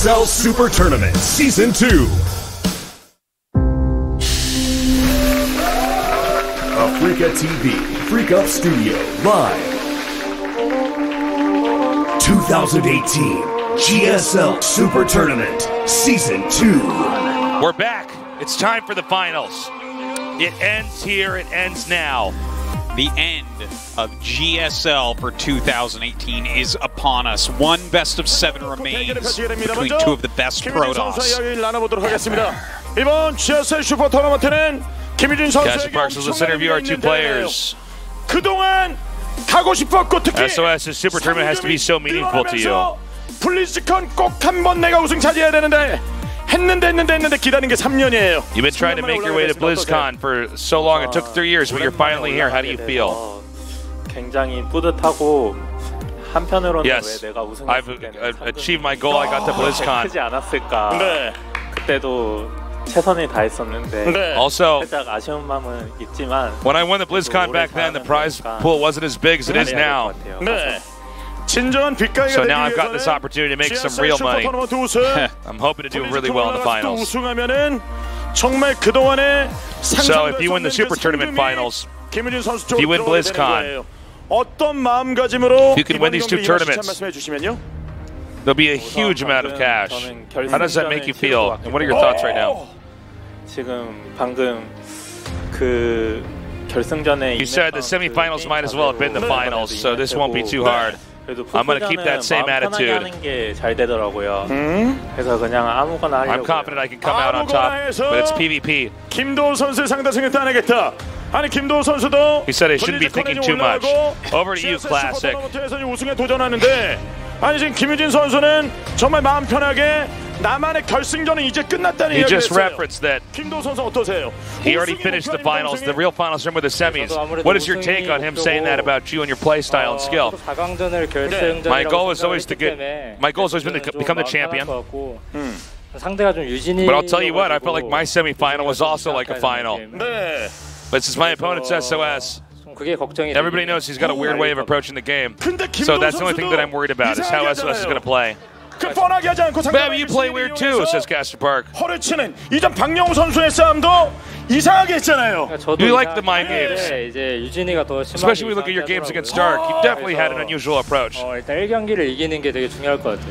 GSL Super Tournament Season 2. Africa TV, Freak Up Studio, live. 2018 GSL Super Tournament Season 2. We're back. It's time for the finals. It ends here. It ends now. The end of GSL for 2018 is upon us. One best of 7 remains between two of the best protoss. 이번 GSL 슈퍼 토너먼트는 김유진 선수에게 Parks, let's interview our two players. 그동안 가고 싶었고 특히 SOS's Super Tournament has to be so meaningful to you. 블리즈컨 꼭 한번 내가 우승 차지해야 되는데 했는데 기다린 게 3년이에요. You've been trying to make your way to BlizzCon for so long. It took 3 years, but you're finally here. How do you feel? 굉장히 뿌듯하고 한편으로는 Yes, 왜 내가 우승했을 I've 때는 achieved my goal. I got to BlizzCon. 크지 않았을까. 네. 그때도 최선을 다했었는데 네. Also, 살짝 아쉬운 마음은 있지만 when I won the BlizzCon back then, the prize pool wasn't as big as it is now. 네. 진정한 빛깔이 So now I've got this opportunity to make some real money. I'm hoping to do really well in the finals. 우승하면은 정말 그동안의 So if you win the Super Tournament finals, if you win BlizzCon, 어떤 마음가짐으로 you can win these two tournaments. 말씀해 주시면요. There'll be a huge amount of cash. How does that make you feel? And what are your thoughts right now? 지금 방금 그 결승전에 You said the semifinals might as well have been the finals, so this won't be too hard. I'm going to keep that same attitude. 그래서 그냥 아무거나 하려고. I'm confident I can come out on top, but it's PvP. 김도우 선수의 상대승을 따내겠다. 아니 김도우 선수도 He said he shouldn't be thinking too much. Over to you, Classic. 우승에 도전하는데 아니 지금 김유진 선수는 정말 마음 편하게 나만의 결승전은 이제 끝났다는 He 이야기를 just 했어요. referenced that 김도우 선수 어떠세요? he already finished the finals. The real finals are with the semis. What is your take on him saying that about you and your play style and skill? My goal is always to get. My goal has always been to become the champion. But I'll tell you what, I felt like my semifinal was also like a final. 네. But since my opponent's SOS, everybody knows he's got a weird way of approaching the game. So that's the only thing that I'm worried about is how SOS is going to play. Maybe you play weird too, says Caster Park. 허를 치는 이전 박영우 선수의 싸움도 이상하게 했잖아요. You like the mind games. Especially when we look at your games against Stark. You definitely had an unusual approach.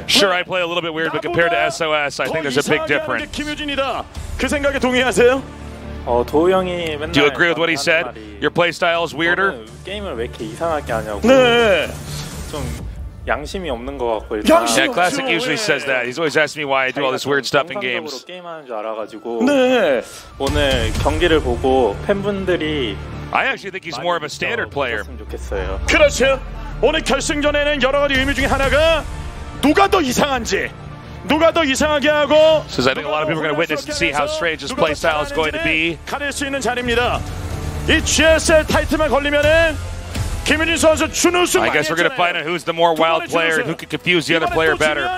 Sure, I play a little bit weird, but compared to SOS, I think there's a big difference. 김유진이다. 그 생각에 동의하세요? 도우 형이 맨날 Do you agree with what he said? Your play style is weirder? 게임을 왜 이렇게 이상하게 하냐고. 네. 좀 양심이 없는 것 같고 일단. Yeah, Classic usually says that. He's always asking me why I do all this weird stuff in games. 게임하는 줄 알아가지고. 네. 오늘 경기를 보고 팬분들이 I actually think he's more of a standard player. 좋겠어요. 그렇죠. 오늘 결승전에는 여러 가지 의미 중에 하나가 누가 더 이상한지. 누가 더 이상하게 하고 Says I think a lot of people are going to witness and see how strange his play style is going to be. 가릴 수 있는 자리입니다. 이 GSL 타이틀만 걸리면은 김유진 선수 준우승. I guess we're going to find out who's the more wild player and who can confuse the other player better.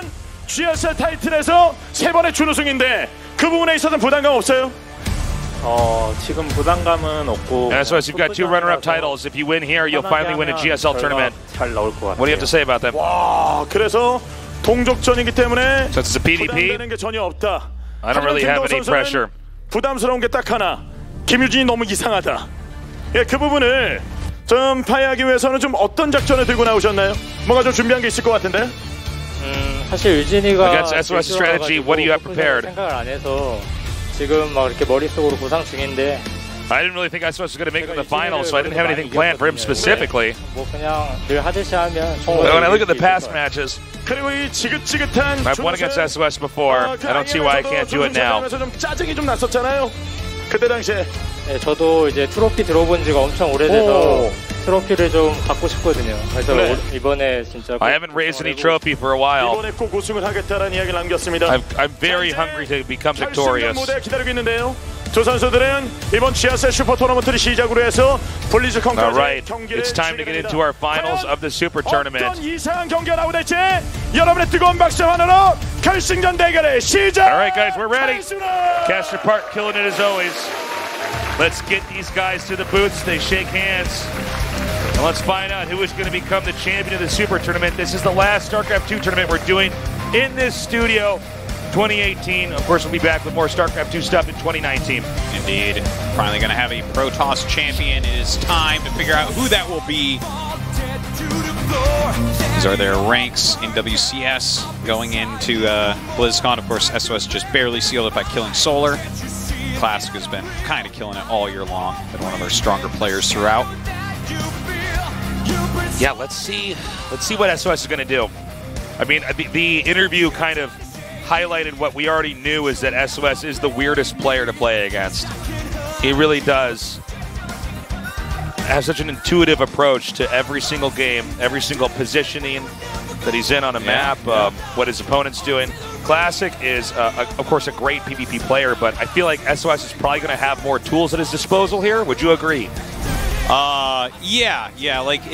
GSL 타이틀에서 3번의 준우승인데 그 부분에 있어서는 부담감 없어요? 지금 부담감은 없고. And so you've got 2 runner-up titles. If you win here, you'll finally win a GSL tournament. 잘 나올 것 같아요. What do you have to say about that? 와, 그래서 동족전이기 때문에 Since it's a PvP, 부담되는 게 전혀 없다. I don't really have any pressure. 부담스러운 게 딱 하나. 김유진이 너무 이상하다. 예, 그 부분을 좀 파헤하기 위해서는 좀 어떤 작전을 들고 나오셨나요? 뭔가 좀 준비한 게 있을 것 같은데. 사실 유진이가 Against SOS strategy, what do you have prepared? 생각을 안 해서 지금 막 이렇게 머릿속으로 구상 중인데. I didn't really think I was going to make it to the finals, so I didn't have anything planned for him specifically. 뭐 그냥 늘 하듯이 하면. When I look at the past matches, 그리고 이 지긋지긋한 I've won against SOS before. I don't see why I can't do it now. 좀 짜증이 좀 났었잖아요. 그때 당시에. 네, 저도 이제 트로피 들어본 지가 엄청 오래돼서 트로피를 좀 갖고 싶거든요. 그래서 이번에 진짜 I haven't raised any trophy for a while. 이번에 꼭 우승을 하겠다라는 이야기를 남겼습니다. I'm very hungry to become victorious. 결승전 무대 기다리고 있는데요. 두 선수들은 이번 GSL 슈퍼 토너먼트를 시작으로 해서 블리즈컨까지 경기를 It's time to get into our finals of the Super Tournament. 어떤 이상한 경기가 나오될지 여러분의 뜨거운 박수만으로 결승전 대결의 시작. All right, guys, we're ready. Caster Park killing it as always. Let's get these guys to the booths. They shake hands. And let's find out who is going to become the champion of the Super Tournament. This is the last StarCraft 2 tournament we're doing in this studio. 2018. Of course, we'll be back with more StarCraft 2 stuff in 2019. Indeed. Finally going to have a Protoss champion. It is time to figure out who that will be. These are their ranks in WCS going into BlizzCon. Of course, SOS just barely sealed it by killing Solar. Classic has been kind of killing it all year long. Been one of their stronger players throughout. Yeah, let's see what SOS is going to do. I mean, the interview kind of highlighted what we already knew, is that SOS is the weirdest player to play against. He really does have such an intuitive approach to every single game, every single positioning that he's in on a map, what his opponent's doing. Classic is, of course, a great PvP player, but I feel like SOS is probably going to have more tools at his disposal here. Would you agree? Yeah. Like,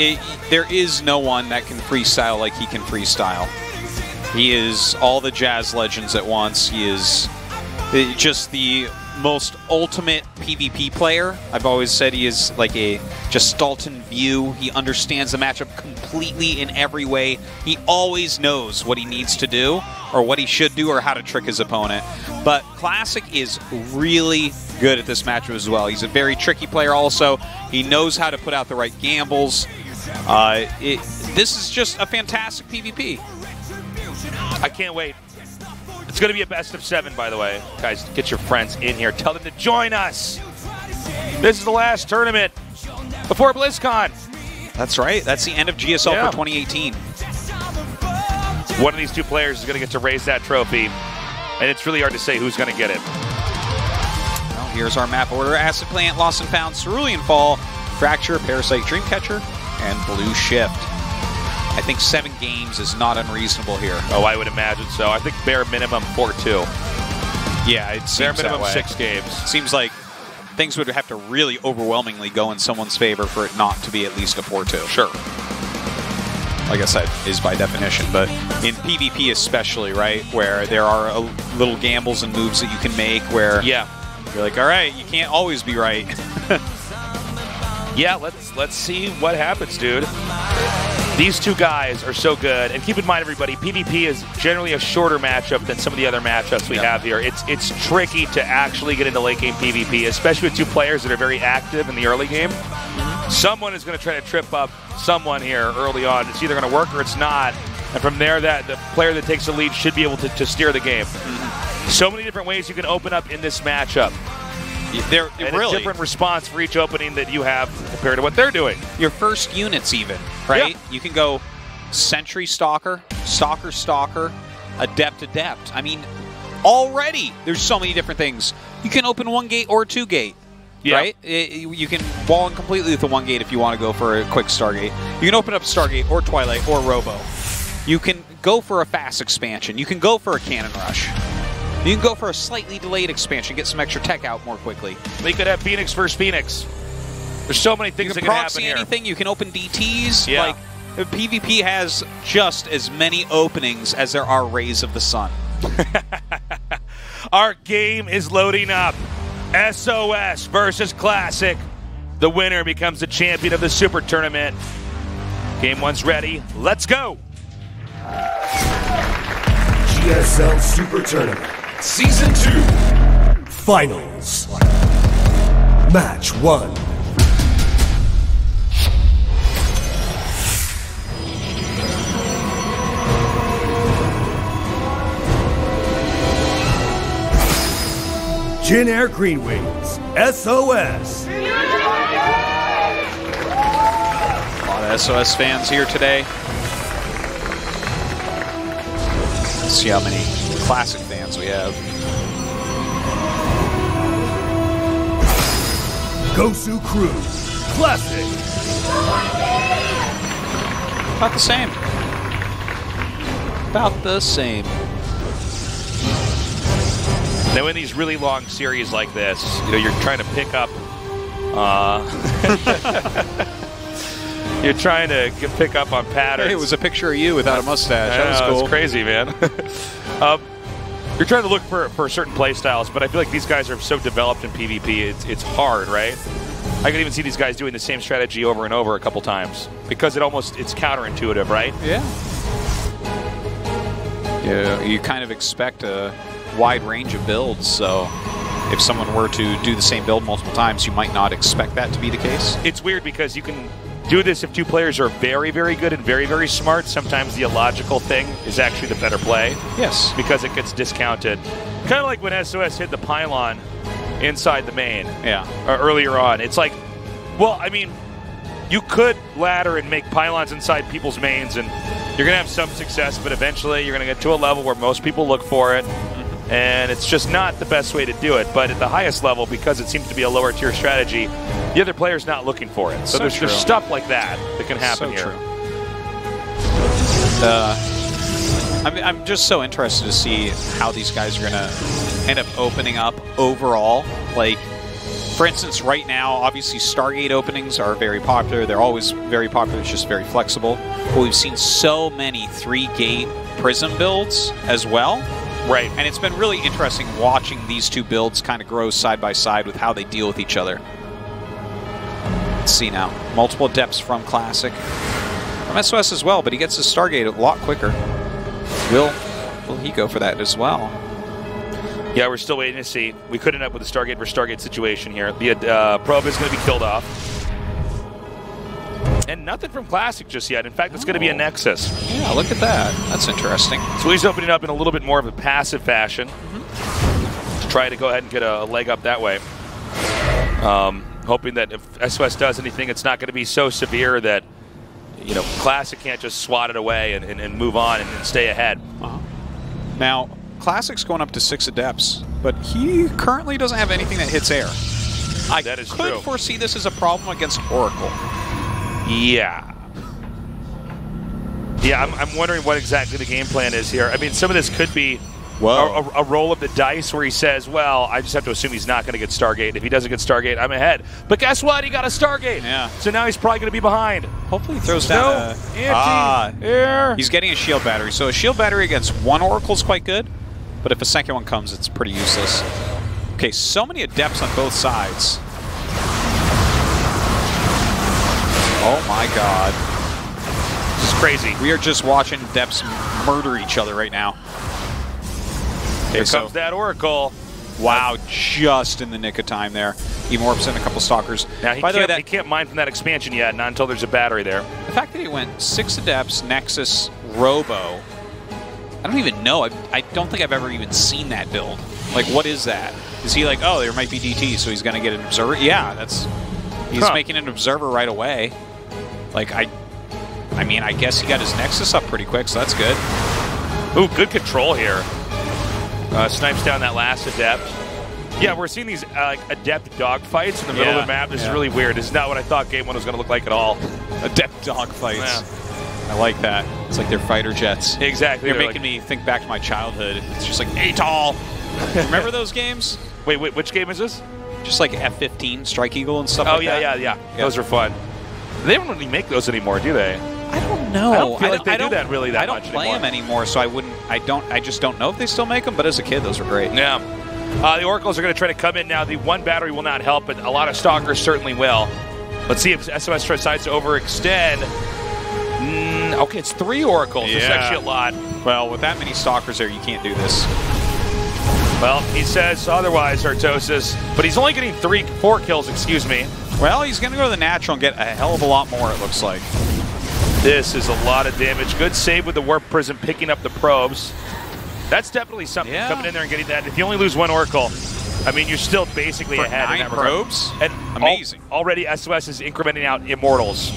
there is no one that can freestyle like he can freestyle. He is all the Jazz legends at once. He is just the most ultimate PvP player. I've always said he is like a Gestalten view. He understands the matchup completely in every way. He always knows what he needs to do, or what he should do, or how to trick his opponent. But Classic is really good at this matchup as well. He's a very tricky player also. He knows how to put out the right gambles. This is just a fantastic PvP. I can't wait. It's going to be a best of 7, by the way. Guys, get your friends in here. Tell them to join us. This is the last tournament before BlizzCon. That's right. That's the end of GSL for 2018. One of these two players is going to get to raise that trophy, and it's really hard to say who's going to get it. Well, here's our map order. Acid Plant, Lost and Found, Cerulean Fall, Fracture, Parasite, Dreamcatcher, and Blue Shift. I think 7 games is not unreasonable here. Oh, I would imagine so. I think bare minimum 4-2. Yeah, it seems bare minimum that way. 6 games. Seems like things would have to really overwhelmingly go in someone's favor for it not to be at least a 4-2. Sure. Like I said, is by definition, but in PvP especially, right, where there are little gambles and moves that you can make where you're like, all right, you can't always be right. Yeah, let's see what happens, dude. These two guys are so good, and keep in mind, everybody, PvP is generally a shorter matchup than some of the other matchups we have here. It's tricky to actually get into late game PvP, especially with two players that are very active in the early game. Someone is going to try to trip up someone here early on. It's either going to work or it's not, and from there, the player that takes the lead should be able to steer the game. So many different ways you can open up in this matchup. And a different response for each opening that you have compared to what they're doing. Your first units even, right? You can go Sentry Stalker, Stalker Stalker, Adept Adept. I mean, already there's so many different things. You can open 1 gate or 2 gate, right? You can wall in completely with the 1 gate if you want to go for a quick Stargate. You can open up Stargate or Twilight or Robo. You can go for a fast expansion. You can go for a Cannon Rush. You can go for a slightly delayed expansion, get some extra tech out more quickly. We could have Phoenix versus Phoenix. There's so many things that can happen here. Anything. You can open DTs. Like, PvP has just as many openings as there are rays of the sun. Our game is loading up. SOS versus Classic. The winner becomes the champion of the Super Tournament. Game 1's ready. Let's go. GSL Super Tournament Season 2 Finals. Match 1. Jin Air Green Wings, SOS. A lot of SOS fans here today. Let's see how many Classic fans we have. Gosu Crew, Classic. About the same. About the same. Now, in these really long series like this, you're trying to pick up. You're trying to pick up on patterns. Hey, it was a picture of you without a mustache. That was cool. It's crazy, man. You're trying to look for certain play styles, but I feel like these guys are so developed in PvP, it's hard, right? I can even see these guys doing the same strategy over and over a couple times because it's counterintuitive, right? Yeah. Yeah, you kind of expect a wide range of builds, so if someone were to do the same build multiple times, you might not expect that to be the case. It's weird because you can do this if two players are very, very good and very, very smart. Sometimes the illogical thing is actually the better play. Yes. Because it gets discounted. Kind of like when SOS hit the pylon inside the main. Yeah. Earlier on. It's like, well, I mean, you could ladder and make pylons inside people's mains, and you're going to have some success, but eventually you're going to get to a level where most people look for it, and it's just not the best way to do it. But at the highest level, because it seems to be a lower tier strategy, the other player's not looking for it. So there's stuff like that can happen here. True. I'm just so interested to see how these guys are going to end up opening up overall. Like, for instance, right now, obviously Stargate openings are very popular. They're always very popular. It's just very flexible. But we've seen so many 3-gate Prism builds as well. Right. And it's been really interesting watching these two builds kind of grow side by side with how they deal with each other. Let's see now. Multiple depths from Classic. From SOS as well, but he gets his Stargate a lot quicker. Will he go for that as well? Yeah, we're still waiting to see. We could end up with a Stargate versus Stargate situation here. The probe is going to be killed off. And nothing from Classic just yet. In fact, it's going to be a Nexus. Yeah, look at that. That's interesting. So he's opening up in a little bit more of a passive fashion to try to go ahead and get a leg up that way. Hoping that if SOS does anything, it's not going to be so severe that, you know, Classic can't just swat it away and move on and stay ahead. Now, Classic's going up to 6 adepts, but he currently doesn't have anything that hits air. That is could true. Foresee this as a problem against Oracle. Yeah. Yeah, I'm wondering what exactly the game plan is here. I mean, some of this could be a roll of the dice where he says, well, I just have to assume he's not going to get Stargate. If he doesn't get Stargate, I'm ahead. But guess what? He got a Stargate. Yeah. So now he's probably going to be behind. Hopefully he throws down air. He's getting a shield battery. So a shield battery against one Oracle is quite good, but if a second one comes, it's pretty useless. Okay, so many adepts on both sides. Oh my god. This is crazy. We are just watching adepts murder each other right now. Okay, Here comes that Oracle. Wow, just in the nick of time there. He morphs in a couple Stalkers. Now, he can't mine from that expansion yet, not until there's a battery there. The fact that he went 6 Adepts, Nexus, Robo, I don't even know. I don't think I've ever even seen that build. Like, what is that? Is he like, oh, there might be DT, so he's going to get an Observer? Yeah, he's making an Observer right away. Like, I mean, I guess he got his Nexus up pretty quick, so that's good. Ooh, good control here. Snipes down that last Adept. Yeah, we're seeing these Adept dogfights in the middle of the map. This is really weird. This is not what I thought Game 1 was going to look like at all. Adept dogfights. Yeah. I like that. It's like they're fighter jets. Exactly. You're making me think back to my childhood. It's just like ATOL. Remember those games? Wait, which game is this? Just like F-15, Strike Eagle and stuff like that. Oh, yeah. Those are fun. They don't really make those anymore, do they? I don't know. I don't feel like they do that really that much I don't play them anymore, so I just don't know if they still make them, but as a kid, those were great. Yeah. The Oracles are going to try to come in now. The one battery will not help, but a lot of Stalkers certainly will. Let's see if SOS decides to overextend. Okay, it's 3 Oracles. Yeah. It's actually a lot. Well, with that many Stalkers there, you can't do this. Well, he says otherwise, Artosis, but he's only getting 4 kills, excuse me. Well, he's going to go to the natural and get a hell of a lot more, it looks like. This is a lot of damage. Good save with the Warp Prism picking up the probes. That's definitely something, coming in there and getting that. If you only lose 1 Oracle, I mean, you're still basically ahead. 9 probes? And amazing. Already SOS is incrementing out Immortals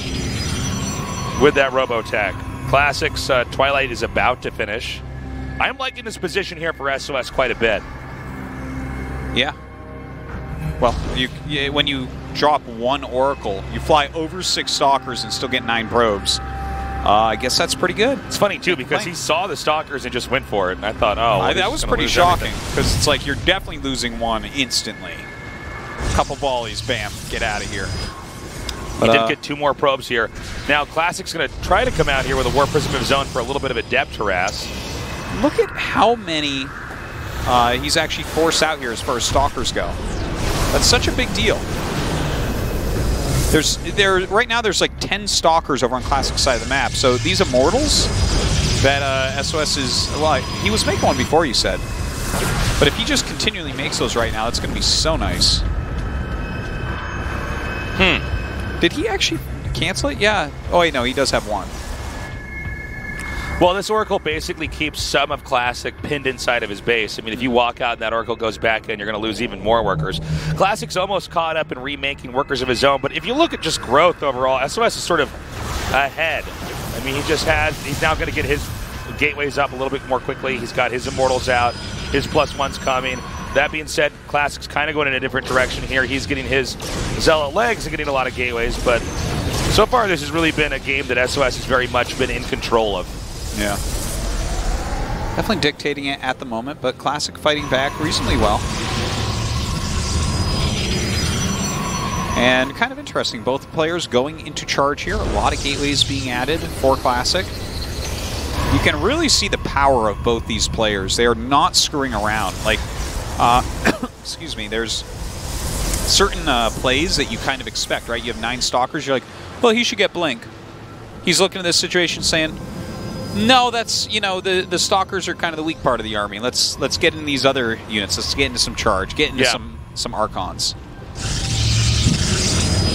with that Robotech. Classics, Twilight is about to finish. I'm liking this position here for SOS quite a bit. Yeah. Well, when you drop 1 Oracle, you fly over 6 Stalkers and still get 9 probes. I guess that's pretty good. It's funny, too, because he saw the Stalkers and just went for it. And I thought, oh, well, that was pretty shocking. Because it's like you're definitely losing 1 instantly. Couple volleys, bam, get out of here. He did get 2 more probes here. Now, Classic's going to try to come out here with a Warp Prism of his own for a little bit of a depth harass. Look at how many he's actually forced out here as far as Stalkers go. That's such a big deal. Right now there's like 10 Stalkers over on Classic side of the map. So these Immortals that SOS is, well, he was making one before, you said. But if he just continually makes those right now, that's going to be so nice. Did he actually cancel it? Yeah. Oh, wait, no, he does have one. Well, this Oracle basically keeps some of Classic pinned inside of his base. I mean, if you walk out and that Oracle goes back in, you're going to lose even more workers. Classic's almost caught up in remaking workers of his own, but if you look at just growth overall, SOS is sort of ahead. I mean, he's now going to get his gateways up a little bit more quickly. He's got his Immortals out, his +1's coming. That being said, Classic's kind of going in a different direction here. He's getting his Zealot legs and getting a lot of gateways, but so far this has really been a game that SOS has very much been in control of. Yeah. Definitely dictating it at the moment, but Classic fighting back reasonably well. And kind of interesting, both players going into charge here. A lot of gateways being added for Classic. You can really see the power of both these players. They are not screwing around. Like, excuse me, there's certain plays that you kind of expect, right? You have 9 Stalkers, you're like, well, he should get Blink. He's looking at this situation saying, no, that's, you know, the Stalkers are kind of the weak part of the army. Let's get in these other units. Let's get into some charge, get into some Archons.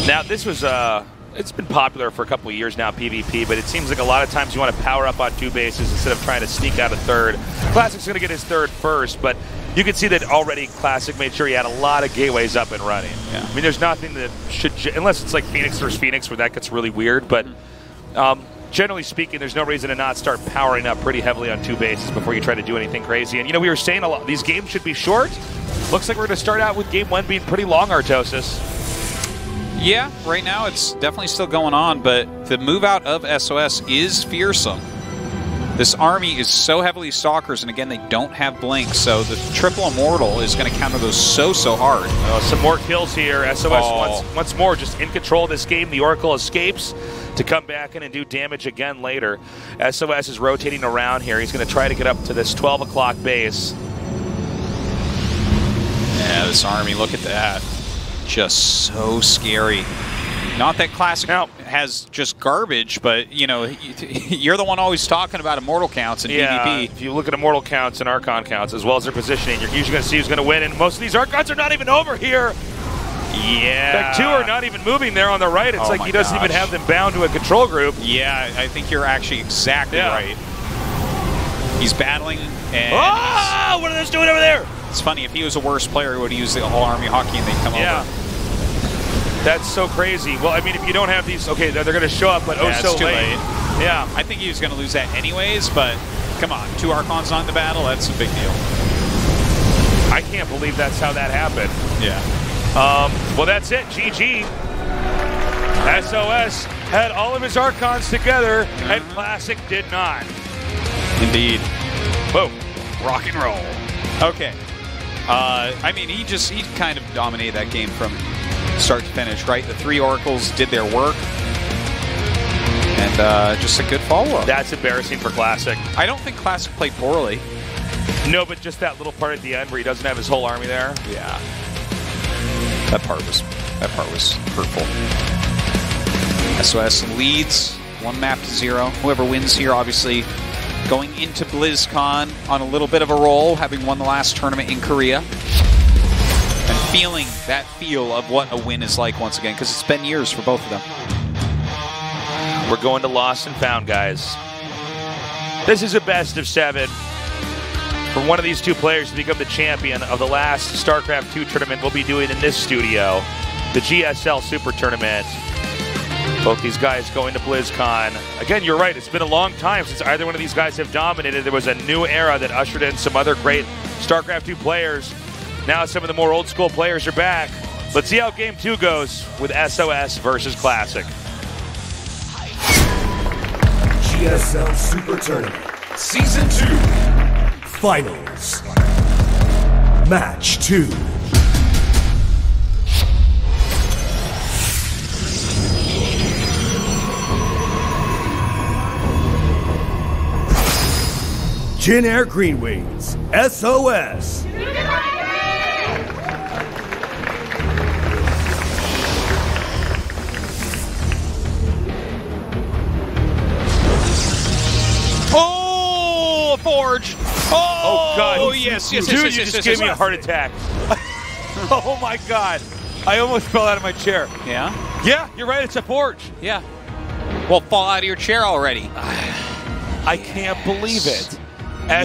Now, this was, it's been popular for a couple of years now, PvP, but it seems like a lot of times you want to power up on 2 bases instead of trying to sneak out a 3rd. Classic's going to get his 3rd first, but you can see that already Classic made sure he had a lot of gateways up and running. Yeah. I mean, there's nothing that should, unless it's like Phoenix versus Phoenix where that gets really weird, but generally speaking, there's no reason to not start powering up pretty heavily on 2 bases before you try to do anything crazy. And, you know, we were saying a lot, these games should be short. Looks like we're going to start out with game 1 being pretty long, Artosis. Yeah, right now it's definitely still going on, but the move out of SOS is fearsome. This army is so heavily Stalkers, and again, they don't have Blink, so the triple Immortal is going to counter those so hard. Some more kills here. SOS once more just in control of this game. The Oracle escapes to come back in and do damage again later. SOS is rotating around here. He's going to try to get up to this 12 o'clock base. Yeah, this army, look at that. Just so scary. Not that Classic has just garbage, but, you know, you're the one always talking about Immortal counts in PvP. If you look at Immortal counts and Archon counts, as well as their positioning, you're usually going to see who's going to win, and most of these Archons are not even over here. Yeah. In fact, 2 are not even moving there on the right. It's like he doesn't even have them bound to a control group. Yeah, I think you're actually exactly right. He's battling, and what are those doing over there? It's funny, if he was a worse player, he would have used the all-army hockey and they'd come over. That's so crazy. Well, I mean, if you don't have these, okay, they're going to show up, but so too late. Yeah. I think he was going to lose that anyways, but come on, 2 Archons not in the battle, that's a big deal. I can't believe that's how that happened. Yeah. Well, that's it. GG. SOS had all of his Archons together, and Classic did not. Indeed. Whoa. Rock and roll. Okay. I mean, he kind of dominated that game from start to finish, right? The 3 Oracles did their work. And just a good follow-up. That's embarrassing for Classic. I don't think Classic played poorly. No, but just that little part at the end where he doesn't have his whole army there. Yeah. That part was hurtful. SOS leads 1 map to 0. Whoever wins here, obviously, going into BlizzCon on a little bit of a roll, having won the last tournament in Korea. And feeling that feel of what a win is like once again, because it's been years for both of them. We're going to Lost and Found, guys. This is a best of 7. For one of these 2 players to become the champion of the last StarCraft 2 tournament we'll be doing in this studio, the GSL SuperTournament. Both these guys going to BlizzCon. Again, you're right, it's been a long time since either one of these guys have dominated. There was a new era that ushered in some other great StarCraft 2 players. Now some of the more old school players are back. Let's see how game 2 goes with SOS versus Classic. GSL SuperTournament Season 2 Finals Match 2. Jin Air Green Wings, SOS. Oh, Forge! Oh God! Oh yes, Yes, yes, Dude, yes, you yes, just yes, gave yes, me a yes. heart attack. Oh my God. I almost fell out of my chair. Yeah? Yeah, you're right. It's a forge. Yeah. Well, fall out of your chair already. I can't believe it.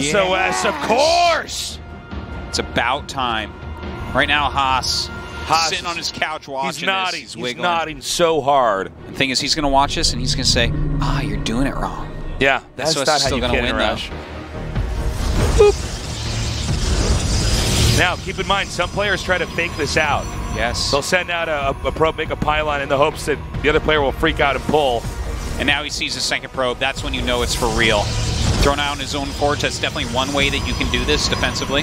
SOS, of course. It's about time. Right now, Haas sitting on his couch watching He's nodding. this. He's nodding so hard. The thing is, he's going to watch this and he's going to say, you're doing it wrong. Yeah, that's SOS not is how still you gonna can win, rush. Boop. Now, keep in mind, some players try to fake this out. Yes. They'll send out a probe, make a pylon in the hopes that the other player will freak out and pull. And now he sees a second probe. That's when you know it's for real. Throwing out his own forge, that's definitely one way that you can do this defensively.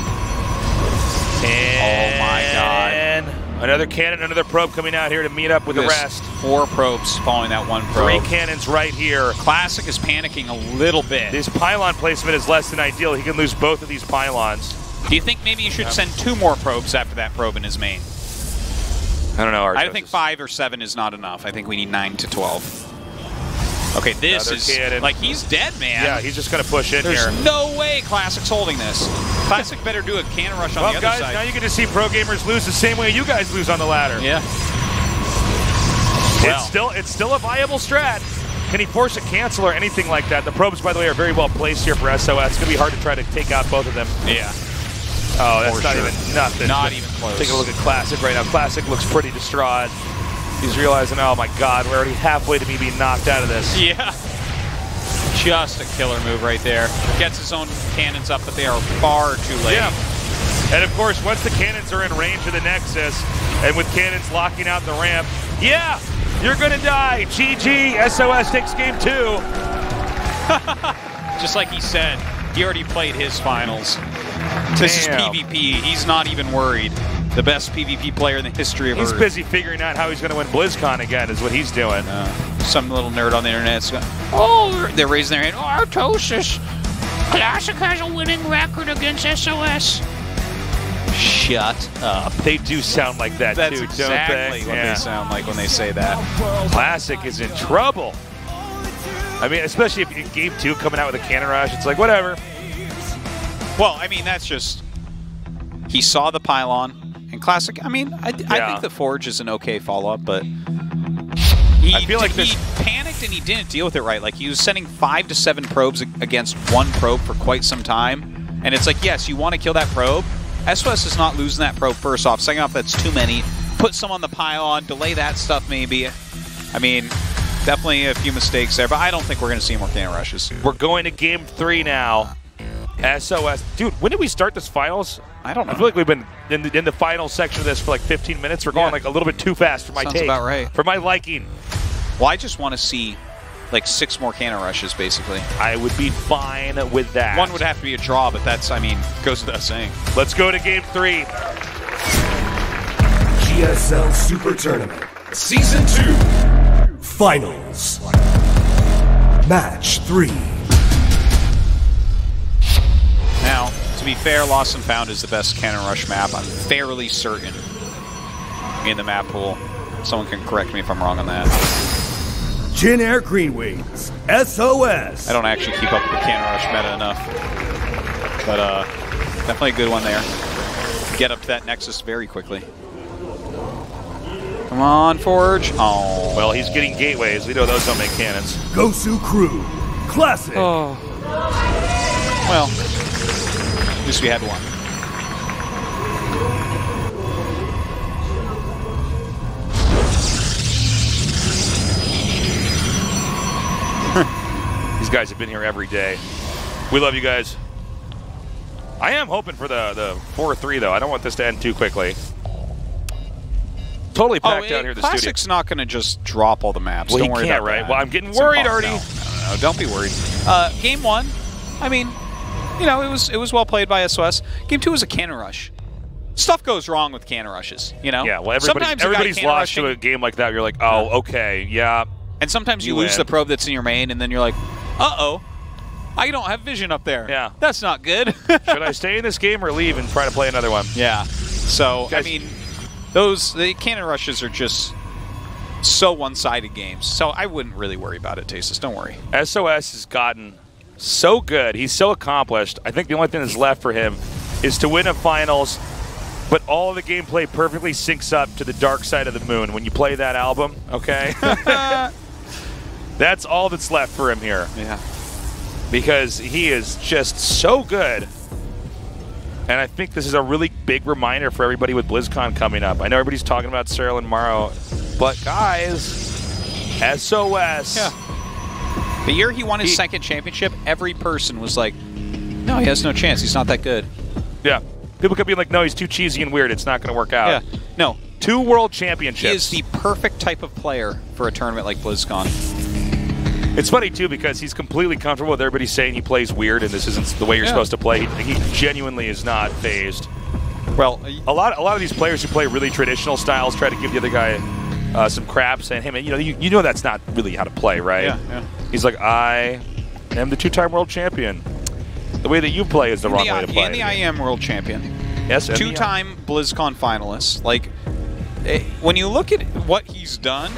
And oh my God. Another cannon, another probe coming out here to meet up with the rest. 4 probes following that one probe. 3 cannons right here. Classic is panicking a little bit. This pylon placement is less than ideal. He can lose both of these pylons. Do you think maybe you should send 2 more probes after that probe in his main? I don't know. I think 5 or 7 is not enough. I think we need 9 to 12. Okay, this Another is cannon. like he's dead, man. Yeah, he's just going to push in There's here. no way Classic's holding this. Classic better do a cannon rush on the other guys, side. now you get to see pro gamers lose the same way you guys lose on the ladder. Yeah. It's still a viable strat. Can he force a cancel or anything like that? The probes, by the way, are very well placed here for SOS. It's going to be hard to try to take out both of them. Yeah. Oh, that's For not sure. even nothing. Not even close. Take a look at Classic right now. Classic looks pretty distraught. He's realizing, oh my God, we're already halfway to me being knocked out of this. Yeah. Just a killer move right there. Gets his own cannons up, but they are far too late. Yeah. And of course, once the cannons are in range of the Nexus, and with cannons locking out the ramp, yeah, you're gonna die. GG, SOS takes game 2. Just like he said, he already played his finals. This is PvP. He's not even worried. The best PvP player in the history of Earth. He's busy figuring out how he's going to win BlizzCon again, is what he's doing. Some little nerd on the internet is going, oh, they're raising their hand. Oh, Artosis. Classic has a winning record against SOS. Shut up. They do sound like that That's too, exactly don't they? what they sound like when they say that. Classic is in trouble. I mean, especially if in game 2 coming out with a cannon rush, it's like, whatever. Well, I mean, that's just, he saw the pylon. And Classic, I mean, I think the Forge is an okay follow-up, but I feel like he panicked and he didn't deal with it right. Like, he was sending 5 to 7 probes against 1 probe for quite some time. And it's like, yes, you want to kill that probe. SOS is not losing that probe first off. Second off, that's too many. Put some on the pylon, delay that stuff maybe. I mean, definitely a few mistakes there, but I don't think we're going to see more cannon rushes. We're going to game 3 now. SOS. Dude, when did we start this finals? I don't know. I feel like we've been in the final section of this for like 15 minutes. We're going like a little bit too fast for my Sounds take. about right. For my liking. Well, I just want to see like 6 more cannon rushes, basically. I would be fine with that. 1 would have to be a draw, but that's, I mean, goes without saying. Let's go to game 3. GSL SuperTournament Season 2 Finals Match 3. Now, to be fair, Lost and Found is the best cannon rush map. I'm fairly certain in the map pool. Someone can correct me if I'm wrong on that. Jin Air Green Wings SOS. I don't actually keep up with the cannon rush meta enough. But definitely a good one there. Get up to that Nexus very quickly. Come on, Forge. Oh. Well, he's getting gateways. We know those don't make cannons. Gosu Crew Classic. Oh. Well, at least we had one. These guys have been here every day. We love you guys. I am hoping for the 4-3, though. I don't want this to end too quickly. Totally packed out here in the studio. Classic's not going to just drop all the maps. Well, Don't worry about right? that. Well, I'm getting worried already. No, don't be worried. Game 1, I mean, you know, it was well played by SOS. Game 2 was a cannon rush. Stuff goes wrong with cannon rushes, you know? Yeah, well, sometimes everybody's lost to a game like that. You're like, oh, okay, yeah. And sometimes you lose the probe that's in your main, and then you're like, uh-oh, I don't have vision up there. Yeah. That's not good. Should I stay in this game or leave and try to play another one? Yeah. So, guys, I mean, the cannon rushes are just so one-sided games. So I wouldn't really worry about it, Tasis. Don't worry. SOS has gotten so good. He's so accomplished. I think the only thing that's left for him is to win a finals, but all the gameplay perfectly syncs up to the Dark Side of the Moon when you play that album, okay? That's all that's left for him here. Yeah. Because he is just so good. And I think this is a really big reminder for everybody with BlizzCon coming up. I know everybody's talking about Cyril and Morrow, but guys, SOS. Yeah. The year he won his second championship, every person was like, no, he has no chance. He's not that good. Yeah. People could be like, no, he's too cheesy and weird. It's not going to work out. Yeah. No. 2 world championships. He is the perfect type of player for a tournament like BlizzCon. It's funny, too, because he's completely comfortable with everybody saying he plays weird and this isn't the way you're supposed to play. He genuinely is not phased. Well, a lot of these players who play really traditional styles try to give the other guy some crap, saying, hey, man, you know that's not really how to play, right? Yeah, yeah. He's like, I am the 2-time world champion. The way that you play is the wrong way to play. And the I am world champion. Yes, 2-time BlizzCon finalist. Like, when you look at what he's done,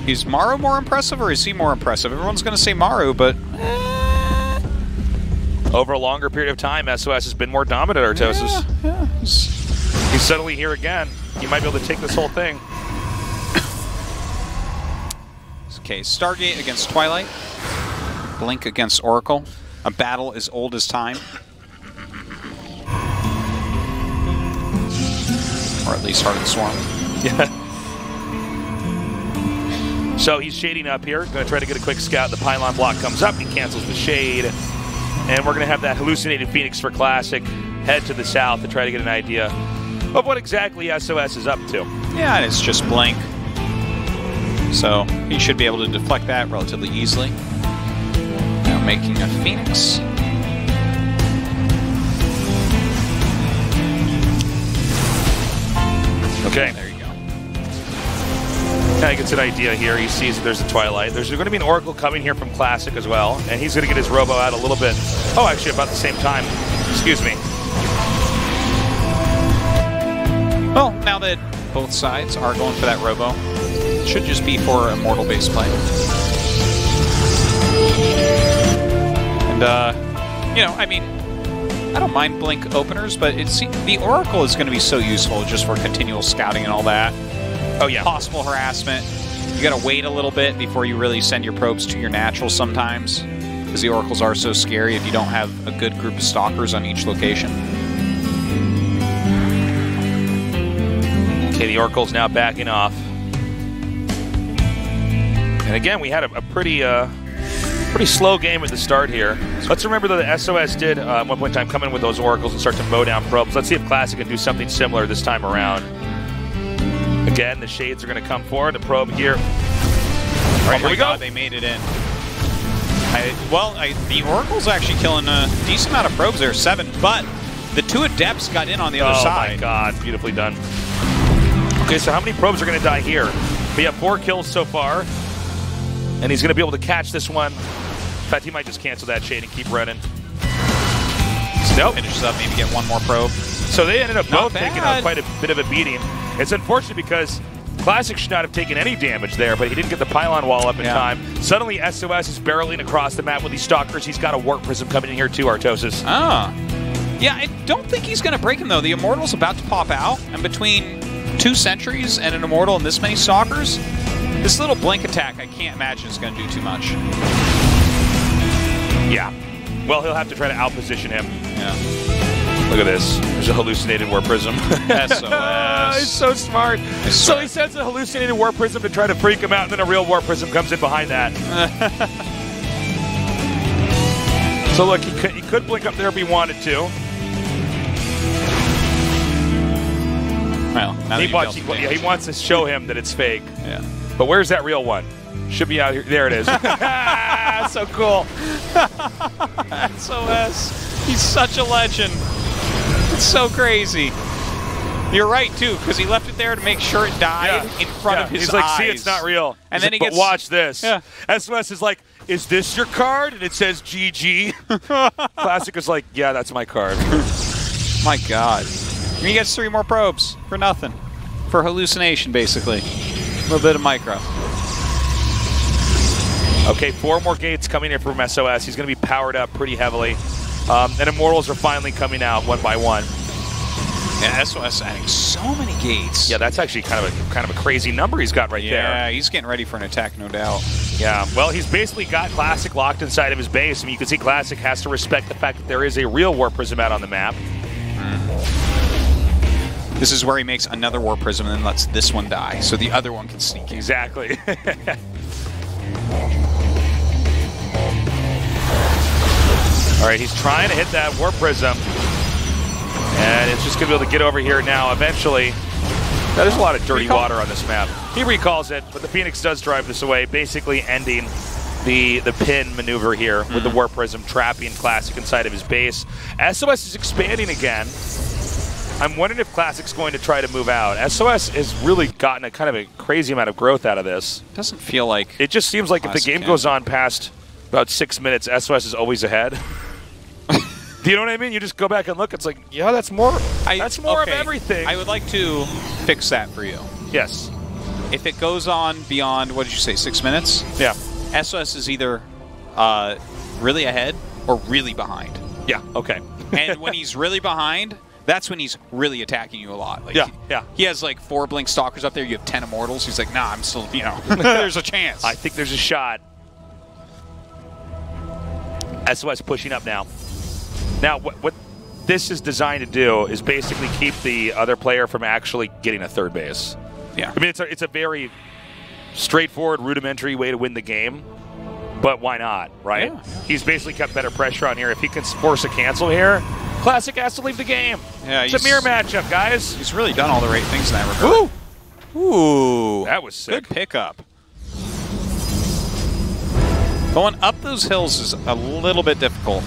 is Maru more impressive or is he more impressive? Everyone's going to say Maru, but... Over a longer period of time, SOS has been more dominant, Artosis. Yeah. He's suddenly here again. He might be able to take this whole thing. Okay, Stargate against Twilight. Blink against Oracle. A battle as old as time. Or at least Heart of the Swarm. Yeah. So he's shading up here. Going to try to get a quick scout. The pylon block comes up. He cancels the shade. And we're going to have that hallucinated Phoenix for Classic head to the south to try to get an idea of what exactly SOS is up to. Yeah, and it's just Blink. So he should be able to deflect that relatively easily. Now making a Phoenix. Okay. There you go. Kind of gets an idea here. He sees that there's a Twilight. There's going to be an Oracle coming here from Classic as well, and he's going to get his Robo out a little bit. Oh, actually, about the same time. Excuse me. Well, now that both sides are going for that Robo, it should just be for Immortal base play. And, I mean, I don't mind Blink openers, but the Oracle is going to be so useful just for continual scouting and all that. Oh, yeah. Possible harassment. You got to wait a little bit before you really send your probes to your natural sometimes, because the Oracles are so scary if you don't have a good group of stalkers on each location. Okay, the Oracle's now backing off. And again, we had a pretty slow game at the start here. Let's remember that the SOS did, at one point in time, come in with those Oracles and start to mow down probes. Let's see if Classic can do something similar this time around. Again, the Shades are going to come forward. The probe here. All right, here we go. They made it in. The Oracle's actually killing a decent amount of probes there, 7, but the 2 Adepts got in on the other side. Oh my god, beautifully done. Okay, so how many probes are going to die here? We have 4 kills so far, and he's going to be able to catch this one. In fact, he might just cancel that Shade and keep running. Nope. Finishes up, maybe get 1 more probe. So they ended up both taking quite a bit of a beating. It's unfortunate because Classic should not have taken any damage there, but he didn't get the pylon wall up in time. Suddenly, SOS is barreling across the map with these stalkers. He's got a Warp Prism coming in here too, Artosis. Ah. Yeah, I don't think he's going to break him, though. The Immortal's about to pop out, and between 2 Sentries and an Immortal and this many Stalkers, this little Blink attack I can't imagine is going to do too much. Yeah. Well, he'll have to try to outposition him. Yeah. Look at this. There's a hallucinated Warp Prism. SOS. He's so smart. So he sends a hallucinated Warp Prism to try to freak him out, and then a real Warp Prism comes in behind that. So look, he could blink up there if he wanted to. Well, now he wants to show him that it's fake. Yeah. But where's that real one? Should be out here. There it is. So cool. SOS. He's such a legend. It's so crazy. You're right, too, because he left it there to make sure it died in front of his eyes. He's like, see, it's not real. And then he gets... But watch this. Yeah. SOS is like, is this your card? And it says GG. Classic is like, yeah, that's my card. My God. And he gets 3 more probes for nothing. For hallucination, basically. A little bit of micro. Okay, 4 more gates coming in from SOS. He's going to be powered up pretty heavily. And Immortals are finally coming out one by one. Yeah, SOS adding so many gates. Yeah, that's actually kind of a crazy number he's got right there. Yeah, he's getting ready for an attack, no doubt. Yeah, well, he's basically got Classic locked inside of his base. I mean, you can see Classic has to respect the fact that there is a real War Prism out on the map. This is where he makes another War Prism and then lets this one die, so the other one can sneak in. Exactly. All right, he's trying to hit that War Prism. And it's just going to be able to get over here now eventually. Now, there's a lot of dirty water on this map. He recalls it, but the Phoenix does drive this away, basically ending the pin maneuver here with the War Prism, trapping Classic inside of his base. SOS is expanding again. I'm wondering if Classic's going to try to move out. SOS has really gotten a kind of a crazy amount of growth out of this. Doesn't feel like... It just seems like if the game goes on past about 6 minutes, SOS is always ahead. Do you know what I mean? You just go back and look. It's like, yeah, that's more. That's more of everything. I would like to fix that for you. Yes. If it goes on beyond, what did you say, 6 minutes? Yeah. SOS is either really ahead or really behind. Yeah. Okay. And when he's really behind, that's when he's really attacking you a lot. Like, yeah. He has like 4 Blink Stalkers up there. You have 10 Immortals. He's like, nah, I'm still, you know, there's a chance. I think there's a shot. SOS pushing up now. Now, what this is designed to do is basically keep the other player from actually getting a third base. Yeah. I mean, it's a very straightforward, rudimentary way to win the game, but why not, right? Yeah. He's basically kept better pressure on here. If he can force a cancel here, Classic has to leave the game. Yeah, it's a mirror matchup, guys. He's really done all the right things in that regard. Ooh! Ooh! That was sick. Good pickup. Going up those hills is a little bit difficult.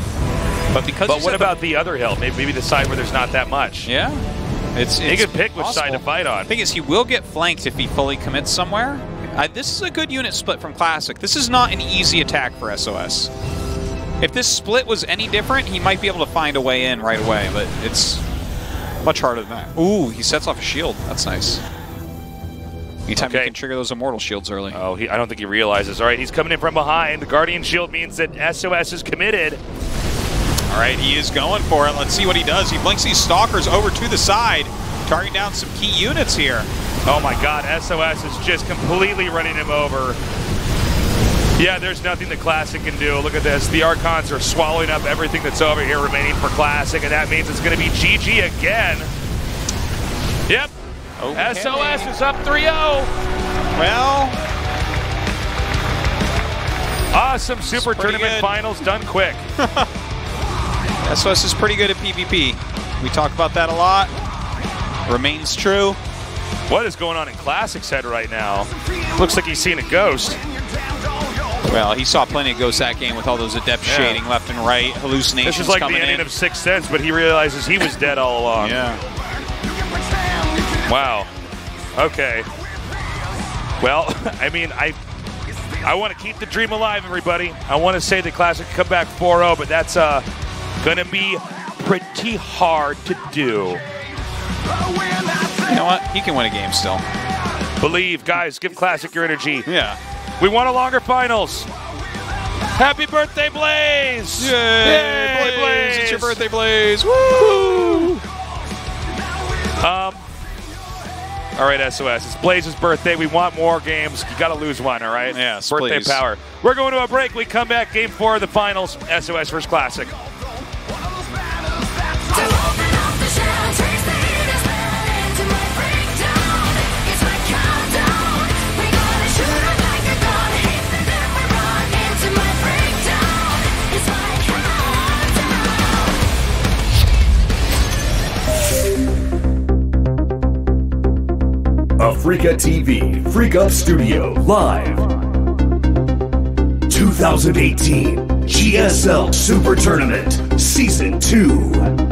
But what about the other hill? Maybe the side where there's not that much. Yeah. He could pick which side to fight on. The thing is, he will get flanked if he fully commits somewhere. This is a good unit split from Classic. This is not an easy attack for SOS. If this split was any different, he might be able to find a way in right away, but it's much harder than that. Ooh, he sets off a shield. That's nice. Anytime you can trigger those Immortal Shields early. Oh, I don't think he realizes. All right, he's coming in from behind. The Guardian Shield means that SOS is committed. All right, he is going for it. Let's see what he does. He blinks these Stalkers over to the side, targeting down some key units here. Oh my God, SOS is just completely running him over. Yeah, there's nothing that Classic can do. Look at this. The Archons are swallowing up everything that's over here remaining for Classic, and that means it's going to be GG again. Yep. Okay. SOS is up 3-0. Well, awesome Super Tournament Finals done quick. SOS is pretty good at PvP. We talk about that a lot. Remains true. What is going on in Classic's head right now? Looks like he's seen a ghost. Well, he saw plenty of ghosts that game with all those adept shading left and right, hallucinations. This is like coming the ending of Sixth Sense, but he realizes he was dead all along. Yeah. Wow. Okay. Well, I mean, I want to keep the dream alive, everybody. I want to say that Classic come back 4-0, but that's going to be pretty hard to do. You know what? He can win a game still. Believe, guys. Give Classic your energy. Yeah. We want a longer finals. Happy birthday, Blaze! Yay! Yay Blaze! It's your birthday, Blaze! Woo! All right, SOS. It's Blaze's birthday. We want more games. You got to lose one, all right? Yes, birthday please. Power. We're going to a break. We come back. Game 4 of the finals. SOS versus Classic. Africa TV Freak Up Studio Live 2018 GSL Super Tournament Season 2.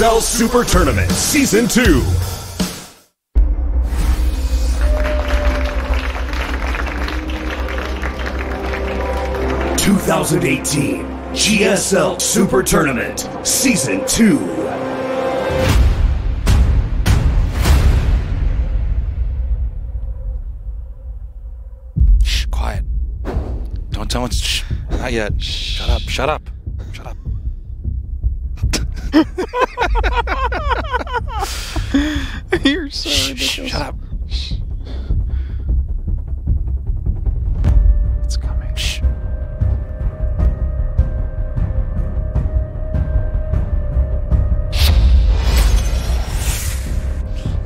GSL Super Tournament Season 2. (2018) GSL Super Tournament Season 2. Shh, quiet. Don't tell us. Shh, not yet. Shut up. Shut up. Shut up. You're so ridiculous. Shut up. It's coming. Shh.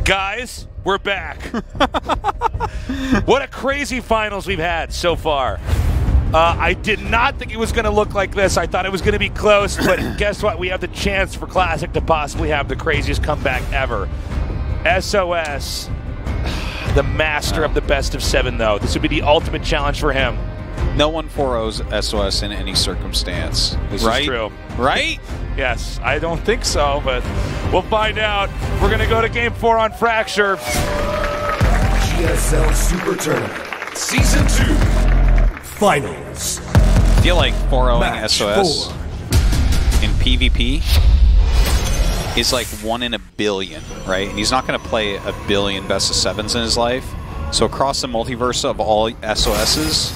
Guys, we're back. What a crazy finals we've had so far. I did not think it was going to look like this. I thought it was going to be close, but guess what? We have the chance for Classic to possibly have the craziest comeback ever. SOS, the master of the best of 7, though. This would be the ultimate challenge for him. No one 4-0s SOS in any circumstance. This right? is true. Right? Yes, I don't think so, but we'll find out. We're going to go to Game 4 on Fracture. GSL Super Tournament Season 2 Finals. I feel like 4-0ing Match SOS 4. in PvP is like 1 in a billion, right? And he's not going to play a billion best of 7s in his life. So across the multiverse of all SOSs,